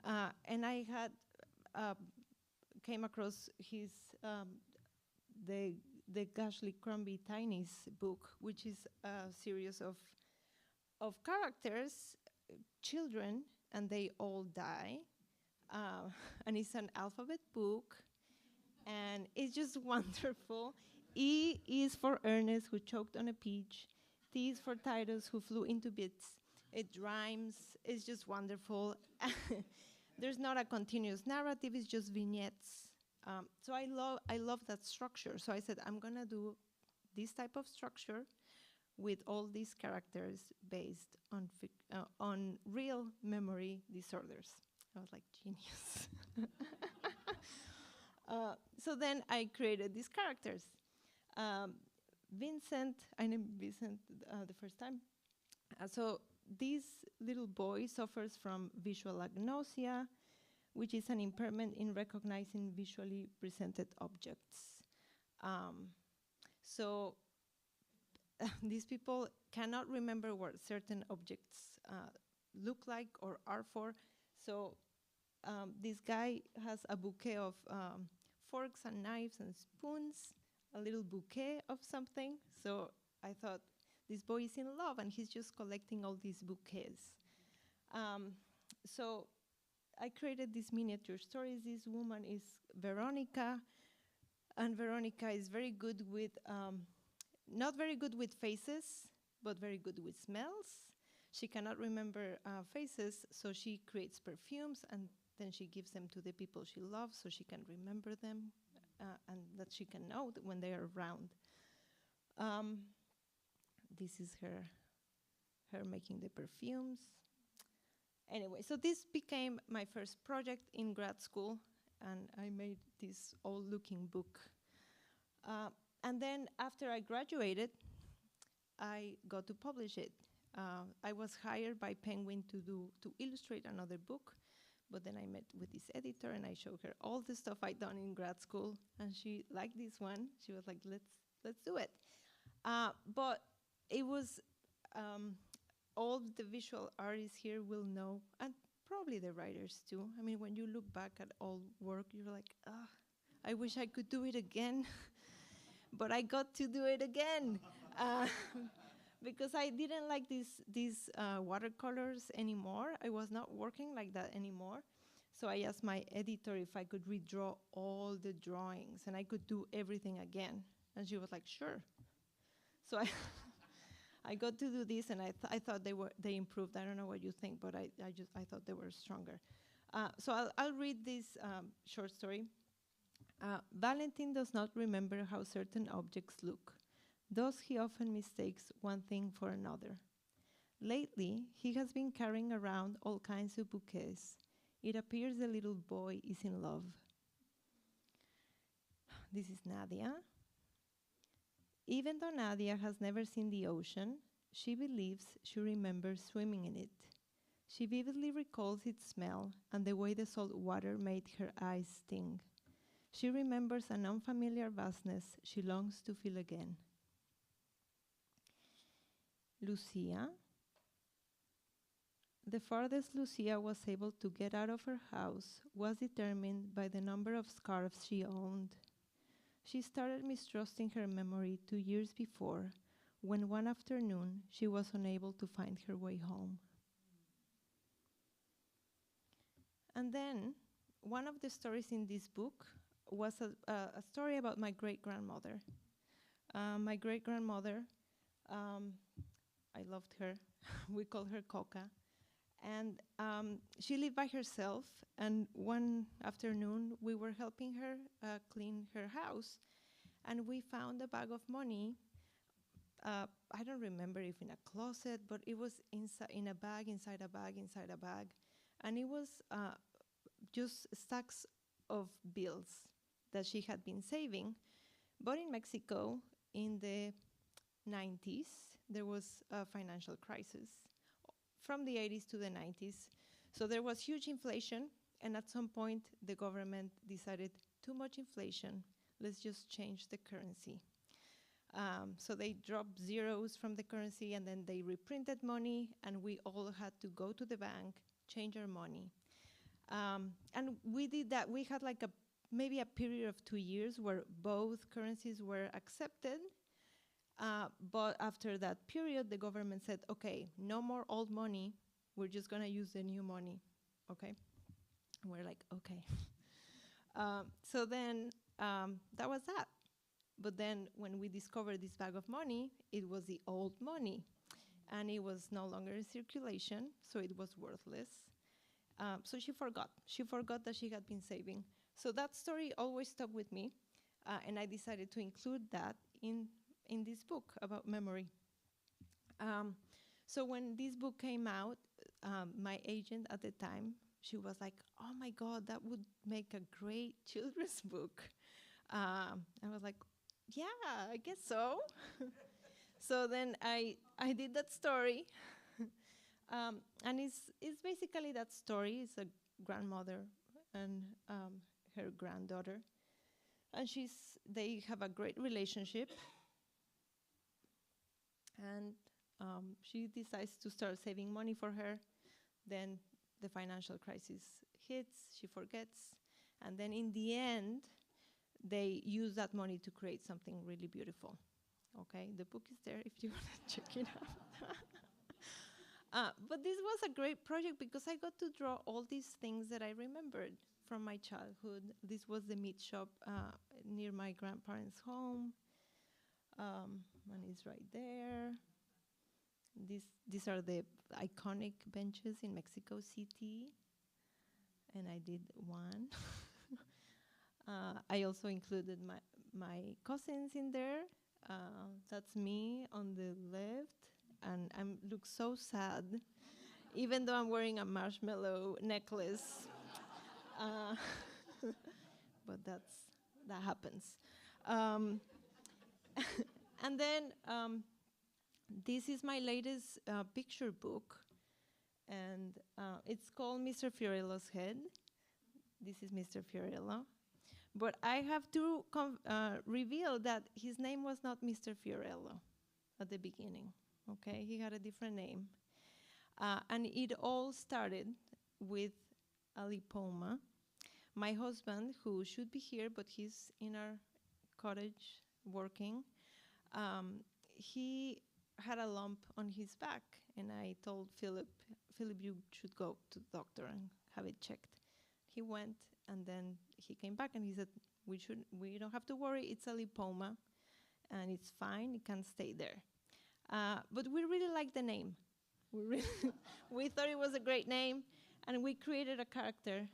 And I had came across his, the Gashley Crombie Tiny's book, which is a series of characters, children, and they all die. And it's an alphabet book, and it's just wonderful. E is for Ernest, who choked on a peach. T is for Titus, who flew into bits. It rhymes. It's just wonderful. There's not a continuous narrative. It's just vignettes. So I love that structure. So I said, I'm going to do this type of structure with all these characters based on real memory disorders. I was like, genius. So then I created these characters. Vincent, I named Vincent the first time. So this little boy suffers from visual agnosia, which is an impairment in recognizing visually presented objects. So these people cannot remember what certain objects look like or are for. So this guy has a bouquet of forks and knives and spoons, a little bouquet of something. So I thought, this boy is in love and he's just collecting all these bouquets. So I created these miniature stories. This woman is Veronica, and Veronica is very good with, not very good with faces, but very good with smells. She cannot remember faces, so she creates perfumes, and then she gives them to the people she loves so she can remember them, and that she can know that when they are around. This is her making the perfumes. Anyway, so this became my first project in grad school, and I made this old-looking book. And then after I graduated, I got to publish it. I was hired by Penguin to illustrate another book, but then I met with this editor and I showed her all the stuff I'd done in grad school, and she liked this one. She was like, let's do it. But it was, all the visual artists here will know, and probably the writers too. I mean, when you look back at old work, you're like, I wish I could do it again. But I got to do it again. Because I didn't like these watercolors anymore. I was not working like that anymore. So I asked my editor if I could redraw all the drawings and I could do everything again. And she was like, sure. So I got to do this, and I thought they improved. I don't know what you think, but I thought they were stronger. So I'll read this short story. Valentin does not remember how certain objects look. Thus, he often mistakes one thing for another. Lately, he has been carrying around all kinds of bouquets. It appears the little boy is in love. This is Nadia. Even though Nadia has never seen the ocean, she believes she remembers swimming in it. She vividly recalls its smell and the way the salt water made her eyes sting. She remembers an unfamiliar vastness she longs to feel again. Lucia. The farthest Lucia was able to get out of her house was determined by the number of scarves she owned. She started mistrusting her memory 2 years before, when one afternoon she was unable to find her way home. And then, one of the stories in this book was a story about my great-grandmother. My great-grandmother, I loved her. We called her Coca. And she lived by herself, and one afternoon we were helping her clean her house, and we found a bag of money. I don't remember if in a closet, but it was in a bag, inside a bag, inside a bag. And it was just stacks of bills that she had been saving. But in Mexico, in the 90s, there was a financial crisis. From the 80s to the 90s. So there was huge inflation, and at some point the government decided too much inflation, let's just change the currency. So they dropped zeros from the currency, and then they reprinted money, and we all had to go to the bank, change our money. And we did that. We had like maybe a period of 2 years where both currencies were accepted. But after that period, the government said, okay, no more old money. We're just going to use the new money, okay? And we're like, okay. So then that was that. But then when we discovered this bag of money, it was the old money. And it was no longer in circulation, so it was worthless. So she forgot. She forgot that she had been saving. So that story always stuck with me. And I decided to include that in this book about memory. So when this book came out, my agent at the time, she was like, oh my God, that would make a great children's book. I was like, yeah, I guess so. So then I did that story. And it's basically that story. It's a grandmother and her granddaughter. And they have a great relationship. And she decides to start saving money for her. Then the financial crisis hits, she forgets. And then in the end, they use that money to create something really beautiful. Okay, the book is there if you want to check it out. But this was a great project because I got to draw all these things that I remembered from my childhood. This was the meat shop near my grandparents' home. And it's right there. These are the iconic benches in Mexico City. And I did one. I also included my cousins in there. That's me on the left. And I look so sad, even though I'm wearing a marshmallow necklace. But that happens. And then this is my latest picture book, and it's called Mr. Fiorello's Head. This is Mr. Fiorello. But I have to reveal that his name was not Mr. Fiorello at the beginning. Okay, he had a different name. And it all started with a lipoma. My husband, who should be here, but he's in our cottage working, he had a lump on his back. And I told Philip, you should go to the doctor and have it checked. He went, and then he came back and he said, we don't have to worry, it's a lipoma. and it's fine. It can stay there. But we really like the name. We thought it was a great name, and we created a character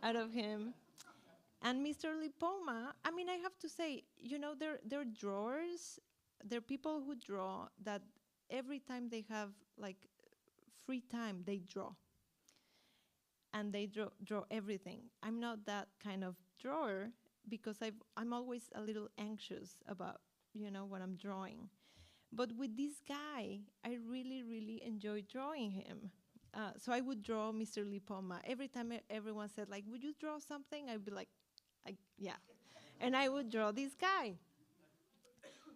out of him. And Mr. Lipoma, I mean, I have to say, you know, they're drawers. They're people who draw that every time they have, like, free time, they draw. And they draw everything. I'm not that kind of drawer because I'm always a little anxious about, you know, what I'm drawing. But with this guy, I really, really enjoy drawing him. So I would draw Mr. Lipoma. Every time everyone said, like, would you draw something? I'd be like, yeah. And I would draw this guy.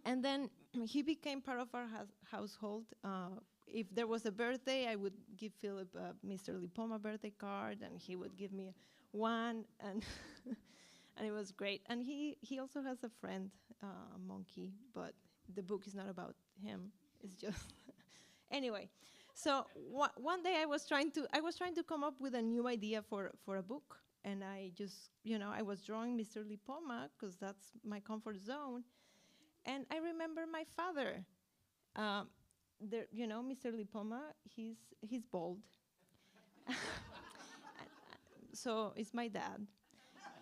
And then he became part of our household. If there was a birthday, I would give Philip a Mr. Lipoma birthday card, and he would give me one, and and it was great. And he also has a friend, a monkey, but the book is not about him. It's just anyway. So one day I was trying to come up with a new idea for a book, and I just, you know, I was drawing Mr. Lipoma because that's my comfort zone, and I remember my father. You know, Mr. Lipoma, he's bald. So it's my dad.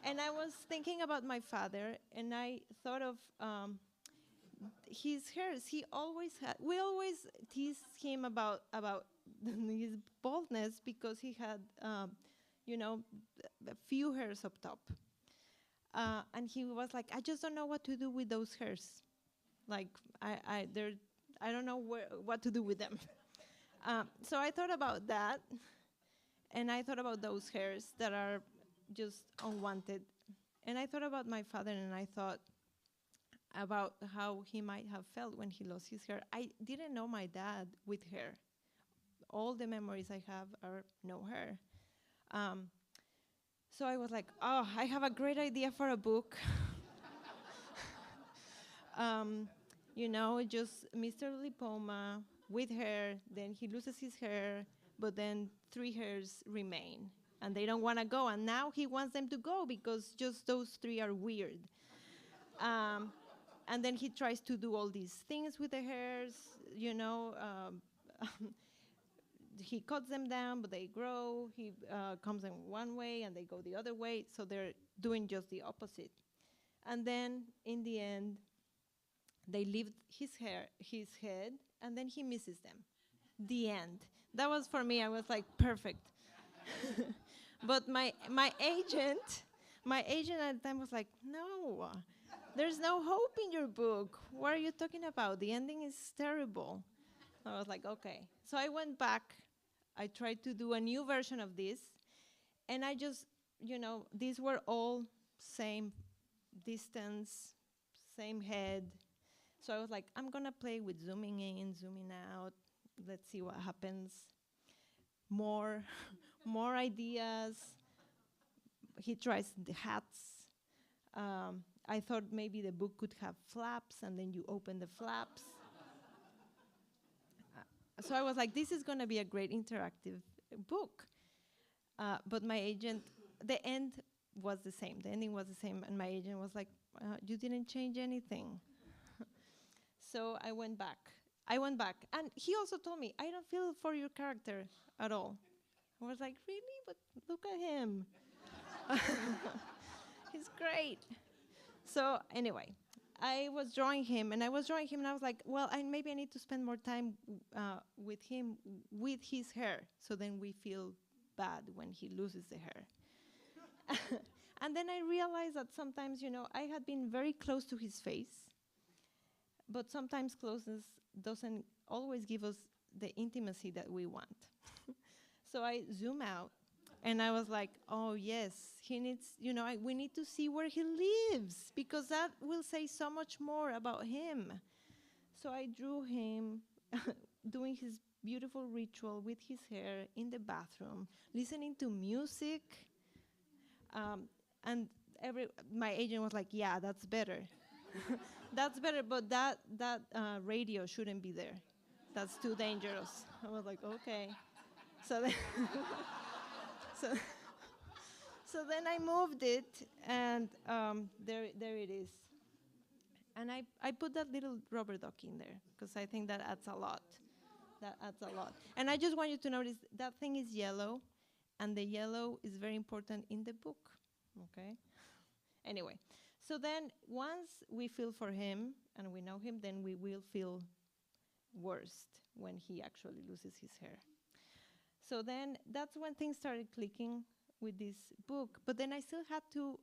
And I was thinking about my father, and I thought of his hairs. We always teased him about his baldness because he had, you know, a few hairs up top. And he was like, I just don't know what to do with those hairs. Like, I don't know what to do with them. So I thought about that, and I thought about those hairs that are just unwanted. And I thought about my father, and I thought about how he might have felt when he lost his hair. I didn't know my dad with hair. All the memories I have are no hair. So I was like, oh, I have a great idea for a book. You know, just Mr. Lipoma with hair, then he loses his hair, but then 3 hairs remain, and they don't want to go, and now he wants them to go because just those 3 are weird. And then he tries to do all these things with the hairs, you know. He cuts them down, but they grow. He comes in one way, and they go the other way, so they're doing just the opposite. And then, in the end, they leave his head, and then he misses them. The end. That was for me. I was like, perfect. But my agent at the time was like, no, there's no hope in your book. What are you talking about? The ending is terrible. I was like, okay. So I went back. I tried to do a new version of this, and I just, you know, these were all same distance, same head. So I was like, I'm going to play with zooming in, zooming out. Let's see what happens. More ideas. He tries the hats. I thought maybe the book could have flaps, and then you open the flaps. So I was like, this is going to be a great interactive book. But my agent, the end was the same. The ending was the same, and my agent was like, you didn't change anything. So I went back, and he also told me, I don't feel for your character at all. I was like, really? But look at him. He's great. So anyway, I was drawing him, and I was like, well, maybe I need to spend more time with him with his hair, so then we feel bad when he loses the hair. And then I realized that sometimes, you know, I had been very close to his face, but sometimes closeness doesn't always give us the intimacy that we want. So I zoom out, and I was like, oh, yes, he needs, you know, we need to see where he lives, because that will say so much more about him. So I drew him doing his beautiful ritual with his hair in the bathroom, listening to music, and my agent was like, yeah, that's better. That's better, but that radio shouldn't be there. That's too dangerous. I was like, okay. So then, so then I moved it, and there it is. And I put that little rubber duck in there because I think that adds a lot. That adds a lot. And I just want you to notice that thing is yellow, and the yellow is very important in the book, okay? Anyway, so then once we feel for him and we know him, then we will feel worst when he actually loses his hair. So then that's when things started clicking with this book. But then I still had to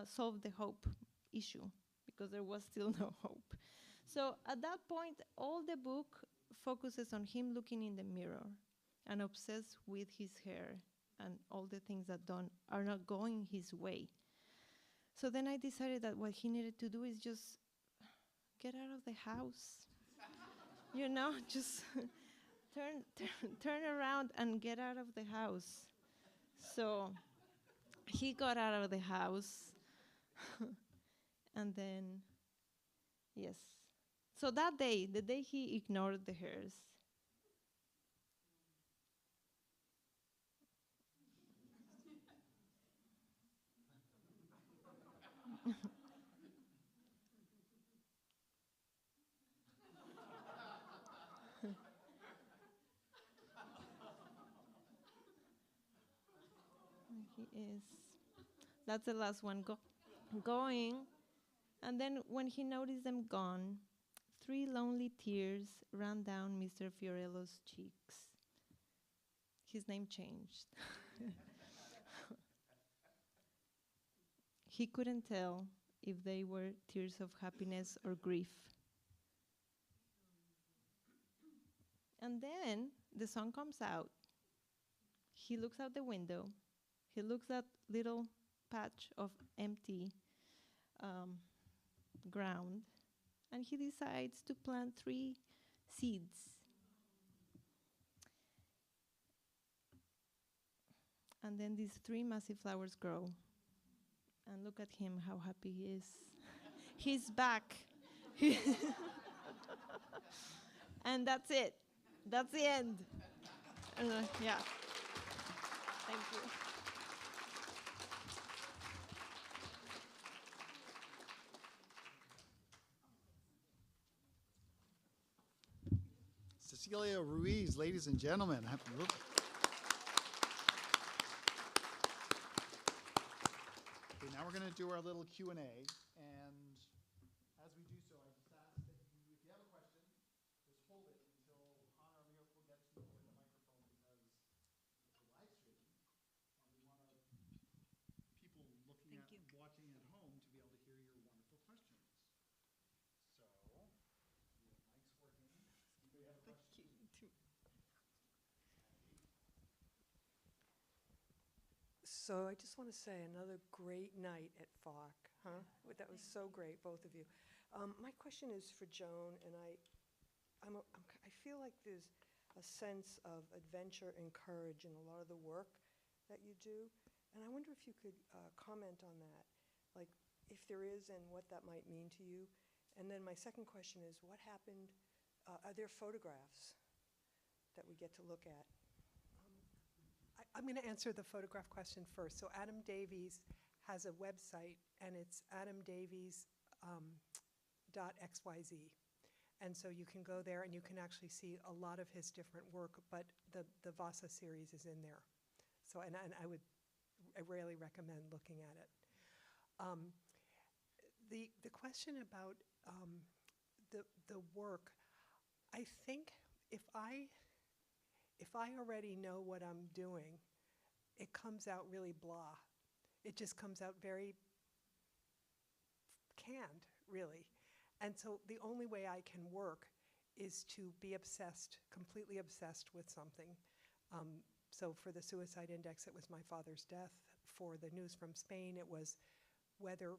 solve the hope issue because there was still no hope. So at that point, all the book focuses on him looking in the mirror and obsessed with his hair and all the things that are not going his way. So then I decided that what he needed to do is just get out of the house. You know, just turn around and get out of the house. So he got out of the house. And then, yes. So that day, the day he ignored the hairs, he is, that's the last one going. And then when he noticed them gone, 3 lonely tears ran down Mr. Fiorello's cheeks. His name changed. He couldn't tell if they were tears of happiness or grief. And then the sun comes out. He looks out the window. He looks at little patch of empty ground, and he decides to plant 3 seeds. And then these 3 massive flowers grow. And look at him, how happy he is. He's back. And that's it. That's the end. Yeah. Thank you. Cecilia Ruiz, ladies and gentlemen. Okay, now we're going to do our little Q&A, and as we do so, I just ask that you, if you have a question, just hold it until Hannah or Mira will get to you with the microphone, because it's a live stream, and we want people looking at, watching at home to be able to hear your wonderful questions. So, the mic's working. Anybody have a question? So I just want to say another great night at FOC, huh? That was so great, both of you. My question is for Joan, and I feel like there's a sense of adventure and courage in a lot of the work that you do, and I wonder if you could comment on that, like if there is and what that might mean to you. And then my second question is, what happened, are there photographs that we get to look at? I'm going to answer the photograph question first. So Adam Davies has a website, and it's adamdavies.xyz. And so you can go there, and you can actually see a lot of his different work, but the Vasa series is in there. So, and I really recommend looking at it. The question about the work, I think if I already know what I'm doing, it comes out really blah. It just comes out very canned, really. And so the only way I can work is to be obsessed, completely obsessed with something. So for the Suicide Index, it was my father's death. For the News from Spain, it was whether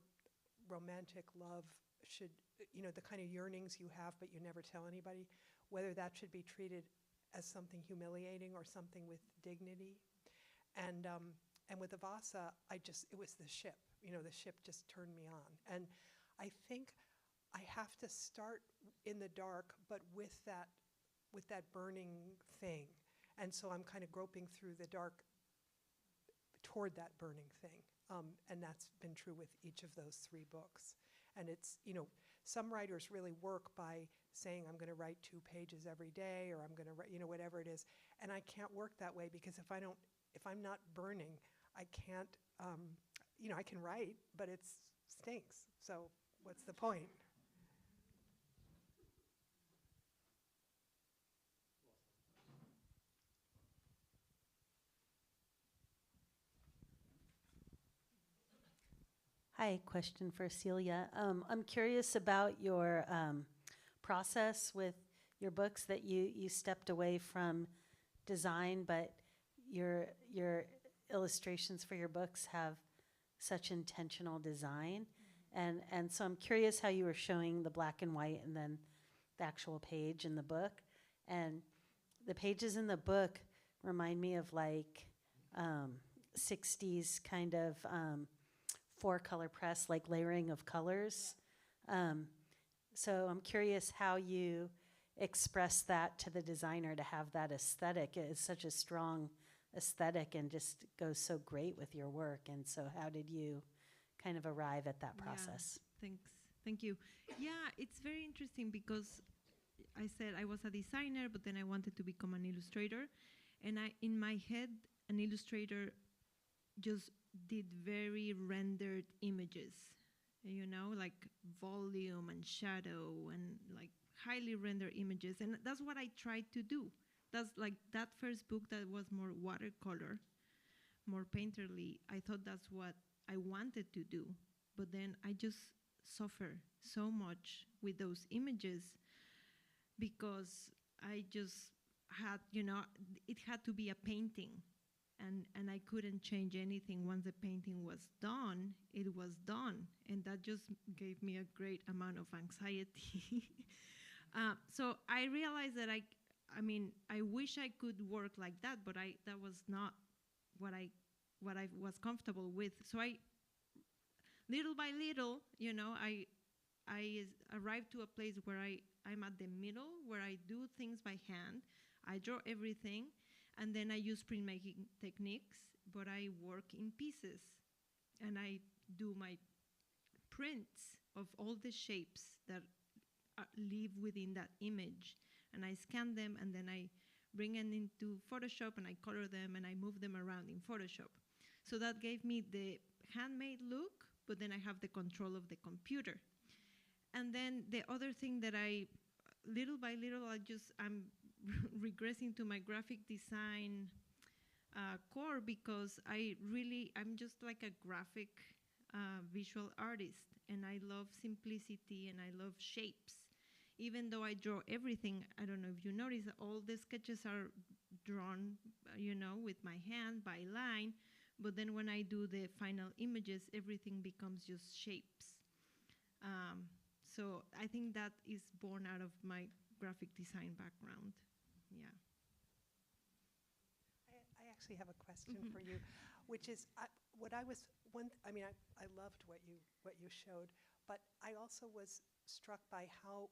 romantic love should, you know, the kind of yearnings you have but you never tell anybody, whether that should be treated as something humiliating or something with dignity. And with the Vasa, it was the ship. You know, the ship just turned me on. And I think I have to start in the dark, but with that burning thing. And so I'm kind of groping through the dark toward that burning thing. And that's been true with each of those 3 books. And it's, you know, some writers really work by saying, I'm going to write 2 pages every day, or I'm going to write, whatever it is. And I can't work that way, because if I'm not burning, I can't, I can write, but it stinks. So what's the point? Hi, question for Celia. I'm curious about your process with your books, that you stepped away from design, but your illustrations for your books have such intentional design. And so I'm curious how you were showing the black and white and then the actual page in the book. And the pages in the book remind me of like 60s kind of 4-color press, like layering of colors. So I'm curious how you express that to the designer, to have that aesthetic. It is such a strong aesthetic and just goes so great with your work. And so how did you kind of arrive at that process? Yeah, thank you. Yeah, it's very interesting, because I said I was a designer, but then I wanted to become an illustrator. And in my head, an illustrator just did very rendered images, like volume and shadow and like highly rendered images. And that's what I tried to do. That's like that first book that was more watercolor, more painterly. I thought that's what I wanted to do. But then I just suffer so much with those images, because I just had, it had to be a painting. And I couldn't change anything. Once the painting was done, it was done. And that just gave me a great amount of anxiety. So I realized that I wish I could work like that, but that was not what I was comfortable with. So little by little, I arrived to a place where I'm at the middle, where I do things by hand. I draw everything. And then I use printmaking techniques, but I work in pieces. And I do my prints of all the shapes that live within that image. And I scan them, and then I bring them into Photoshop, and I color them, and I move them around in Photoshop. So that gave me the handmade look, but then I have the control of the computer. And then the other thing that little by little, I'm regressing to my graphic design core, because I'm just like a graphic visual artist, and I love simplicity and I love shapes. Even though I draw everything, I don't know if you notice, all the sketches are drawn, with my hand by line, but then when I do the final images, everything becomes just shapes. So I think that is born out of my graphic design background. Yeah. I actually have a question for you, which is I loved what you showed, but I also was struck by how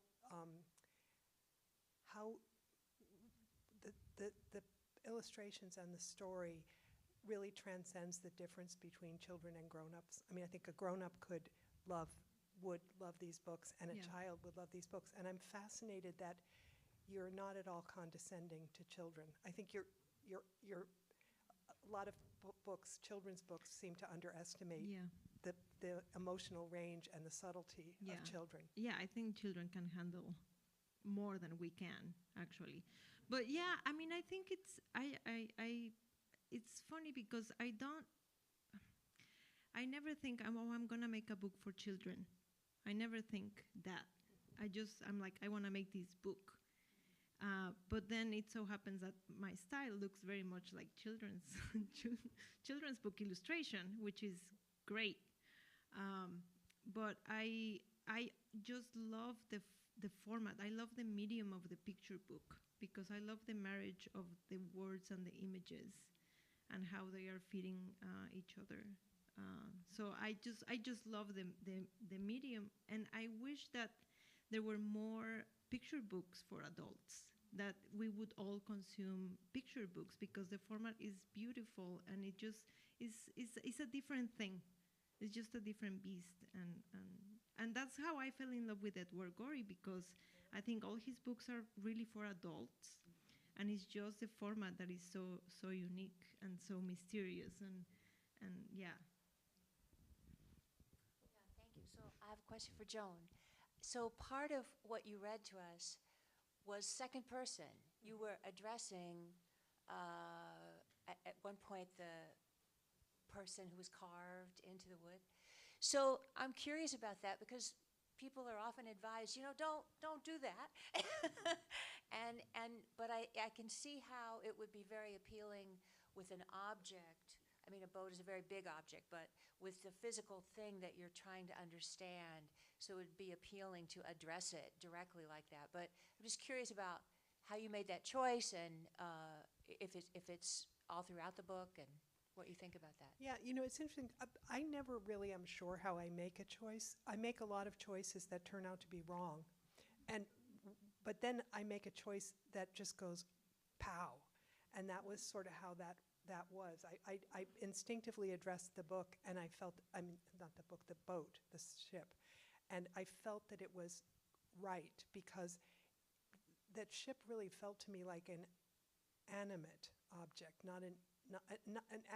the illustrations and the story really transcends the difference between children and grown-ups. I mean, I think a grown-up would love these books, and a child would love these books. And I'm fascinated that you're not at all condescending to children. I think you're a lot of books, children's books, seem to underestimate the emotional range and the subtlety of children. Yeah, I think children can handle more than we can, actually. But yeah, I mean, I think it's funny, because I never think I'm gonna make a book for children. I never think that. I'm like, I want to make this book. But then it so happens that my style looks very much like children's book illustration, which is great. But I just love the format. I love the medium of the picture book, because I love the marriage of the words and the images and how they are feeding each other. So I just love the medium, and I wish that there were more picture books for adults, that we would all consume picture books, because the format is beautiful, and it just is a different thing. It's just a different beast, and And that's how I fell in love with Edward Gorey, because I think all his books are really for adults, and it's just the format that is so unique and so mysterious, and yeah. Yeah, thank you. So I have a question for Joan. So part of what you read to us was second person. You were addressing, at one point, the person who was carved into the wood. So I'm curious about that, because people are often advised, don't do that. But I can see how it would be very appealing with an object. I mean, a boat is a very big object, but with the physical thing that you're trying to understand, so it would be appealing to address it directly like that. But I'm just curious about how you made that choice, and if it's all throughout the book, and what you think about that. Yeah, it's interesting. I never really am sure how I make a choice. I make a lot of choices that turn out to be wrong. But then I make a choice that just goes pow. And that was sort of how that was. I instinctively addressed the book, and I felt, not the book, the boat, the ship. And I felt that it was right, because that ship really felt to me like an animate object, not an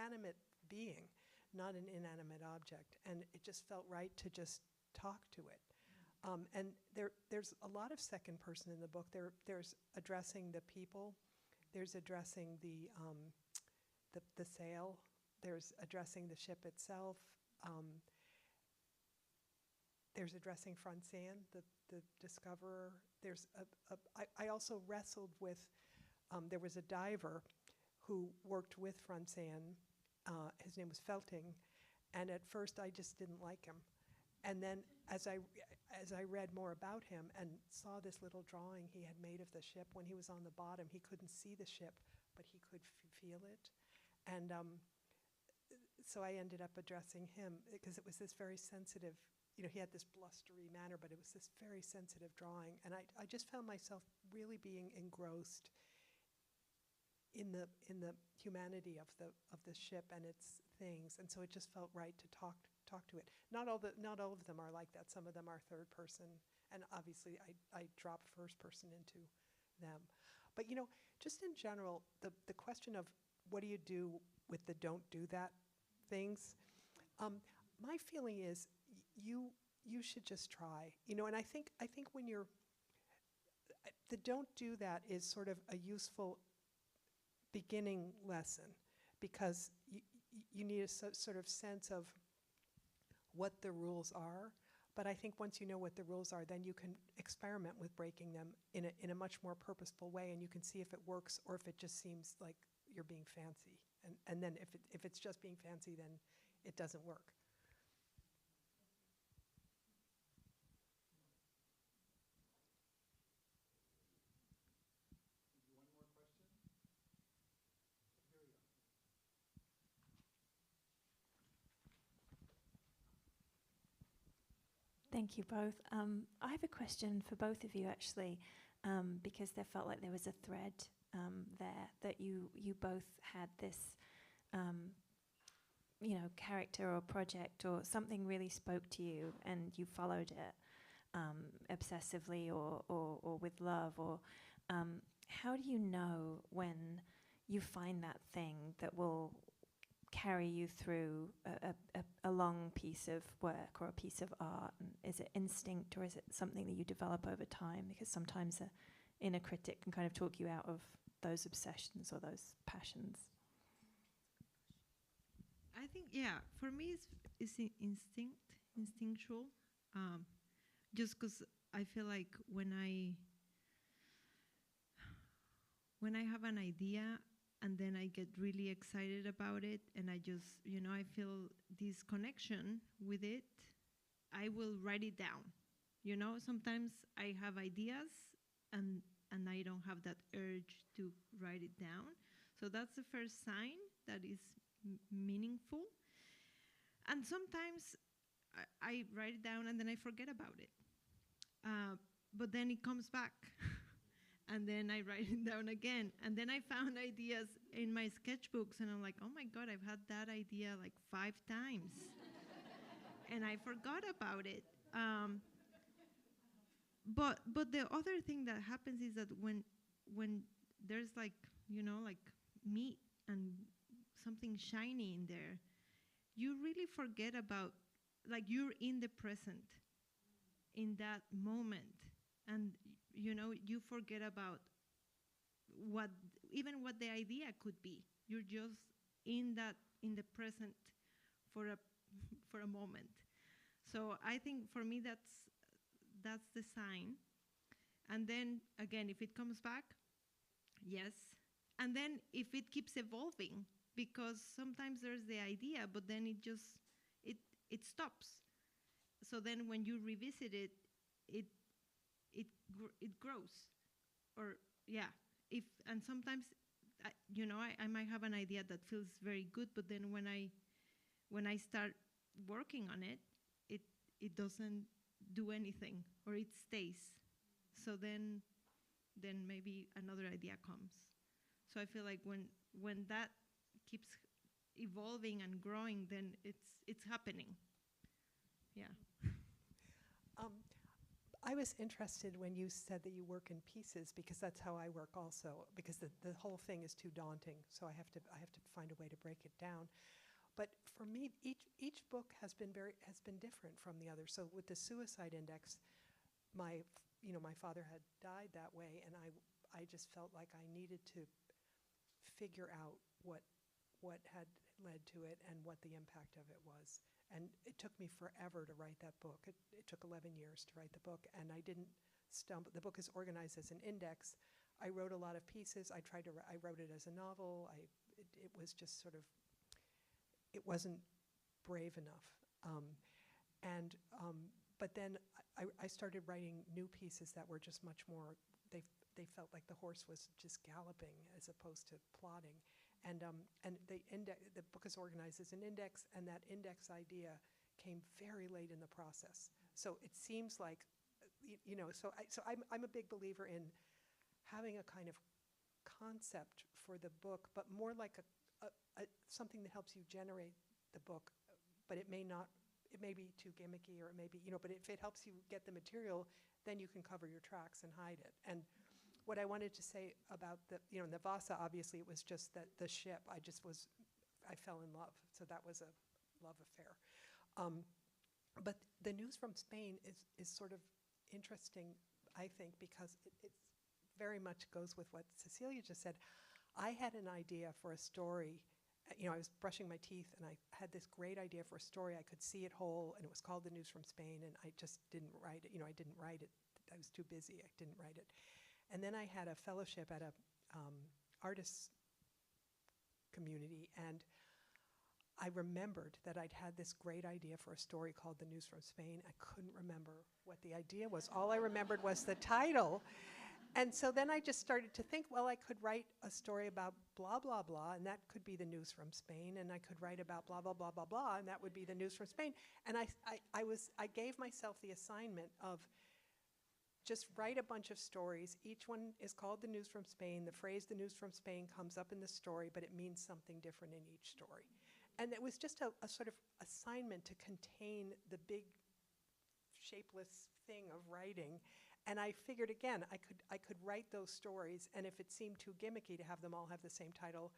animate being, not an inanimate object. And it just felt right to just talk to it. And there's a lot of second person in the book. There's addressing the people. There's addressing the sail. There's addressing the ship itself. There's addressing Francine, the discoverer. I also wrestled with, there was a diver who worked with Francine. His name was Felting, and at first I just didn't like him. And then as I read more about him and saw this little drawing he had made of the ship, when he was on the bottom, he couldn't see the ship, but he could feel it. And so I ended up addressing him, because it was this very sensitive, he had this blustery manner, but it was this very sensitive drawing. And I just found myself really being engrossed in the humanity of the ship and its things, and so it just felt right to talk to it. Not all of them are like that. Some of them are third person, and obviously I drop first person into them. But just in general, the question of what do you do with the don't do that things, my feeling is you should just try. And I think when you're, the don't do that is sort of a useful beginning lesson, because you need a sort of sense of what the rules are. But I think once you know what the rules are, then you can experiment with breaking them in a much more purposeful way, and you can see if it works or if it just seems like you're being fancy. And then if it's just being fancy, then it doesn't work. Thank you both. I have a question for both of you, actually, because there felt like there was a thread there, that you both had this, character or project or something really spoke to you, and you followed it obsessively or with love. Or how do you know when you find that thing that will carry you through a long piece of work or a piece of art? And is it instinct, or is it something that you develop over time? Because sometimes an inner critic can kind of talk you out of those obsessions or those passions. I think, for me it's instinctual. Just because I feel like when I have an idea, and then I get really excited about it, and I just, I feel this connection with it, I will write it down. Sometimes I have ideas, and I don't have that urge to write it down. So that's the first sign that is meaningful. And sometimes I write it down, and then I forget about it. But then it comes back. And then I write it down again. And then I found ideas in my sketchbooks, and I'm like, oh my God, I've had that idea like 5 times. And I forgot about it. but the other thing that happens is that when there's like, like meat and something shiny in there, you really forget about, like, you're in the present in that moment, and you forget about even what the idea could be. You're just in the present for a moment. So I think for me that's the sign. And then again, if it comes back, yes. And then if it keeps evolving, because sometimes there's the idea, but then it stops. So then when you revisit it, it grows, or yeah. And sometimes, I might have an idea that feels very good, but then when I start working on it, it doesn't do anything, or it stays. So then maybe another idea comes. So I feel like when that keeps evolving and growing, then it's happening. Yeah. I was interested when you said that you work in pieces, because that's how I work also, because the whole thing is too daunting. So I have to find a way to break it down. But for me, each book has been different from the other. So with the suicide index, my father had died that way, and I just felt like I needed to figure out what had led to it and what the impact of it was. And it took me forever to write that book. It took 11 years to write the book, and I didn't stumble. The book is organized as an index. I wrote a lot of pieces. I wrote it as a novel. It was just sort of, it wasn't brave enough. But then I started writing new pieces that were just much more, they felt like the horse was just galloping as opposed to plodding. And the book is organized as an index, and that index idea came very late in the process. So it seems like, so I'm a big believer in having a kind of concept for the book, but more like something that helps you generate the book, but it may be too gimmicky, or it may be, but if it helps you get the material, then you can cover your tracks and hide it. And what I wanted to say about the Vasa, obviously it was just that the ship, I fell in love. So that was a love affair. But the news from Spain is sort of interesting, I think, because it very much goes with what Cecilia just said. I had an idea for a story. I was brushing my teeth, and I had this great idea for a story. I could see it whole, and it was called The News from Spain, and I just didn't write it. I didn't write it. I was too busy. I didn't write it. And then I had a fellowship at a artists community, and I remembered that I'd had this great idea for a story called The News from Spain. I couldn't remember what the idea was. All I remembered was the title. And so then I just started to think, well, I could write a story about blah, blah, blah, and that could be the news from Spain, and I could write about blah, blah, blah, blah, blah, and that would be the news from Spain. And I gave myself the assignment of just write a bunch of stories. Each one is called The News from Spain. The phrase The News from Spain comes up in the story, but it means something different in each story. And it was just a sort of assignment to contain the big, shapeless thing of writing. And I figured, again, I could write those stories, and if it seemed too gimmicky to have them all have the same title,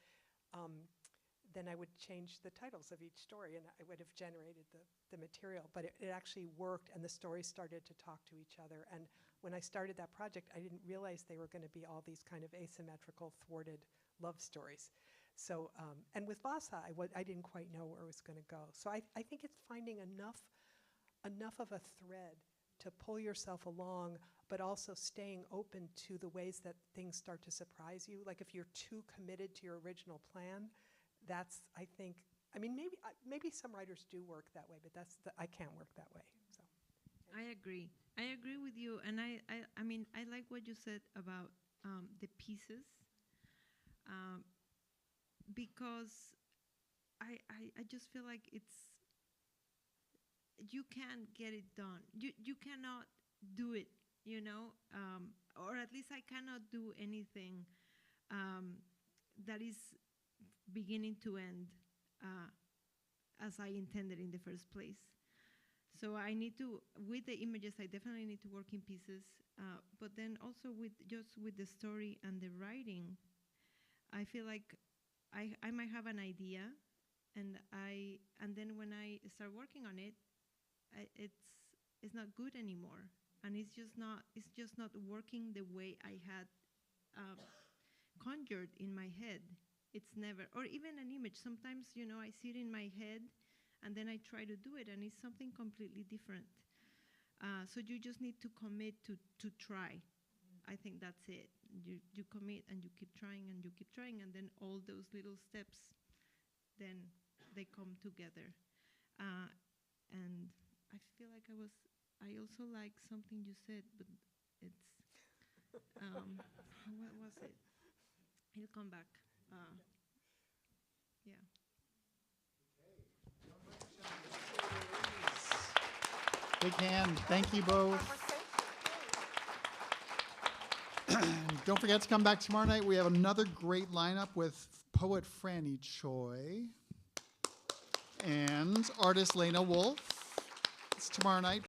then I would change the titles of each story, and I would have generated the material. But it actually worked, and the stories started to talk to each other. And when I started that project, I didn't realize they were going to be all these kind of asymmetrical, thwarted love stories. So, and with Vasa, I didn't quite know where it was going to go. So I think it's finding enough of a thread to pull yourself along, but also staying open to the ways that things start to surprise you. Like if you're too committed to your original plan, that's, I think, I mean, maybe some writers do work that way, but I can't work that way. So. I agree with you, and I mean, I like what you said about the pieces, because I just feel like you can't get it done. You cannot do it, or at least I cannot do anything that is beginning to end as I intended in the first place. So I need to, with the images, I definitely need to work in pieces, but then also with the story and the writing, I feel like I might have an idea, and then when I start working on it, it's not good anymore, and it's just not working the way I had conjured in my head. It's never, or even an image. Sometimes, I see it in my head, and then I try to do it, and it's something completely different. So you just need to commit to try. I think that's it. You commit, and you keep trying, and you keep trying, and then all those little steps, then they come together. And I feel like I also like something you said, but it's, what was it? It'll come back. Yeah. Big hand. Thank you both. Don't forget to come back tomorrow night. We have another great lineup with poet Franny Choi and artist Lena Wolf. It's tomorrow night.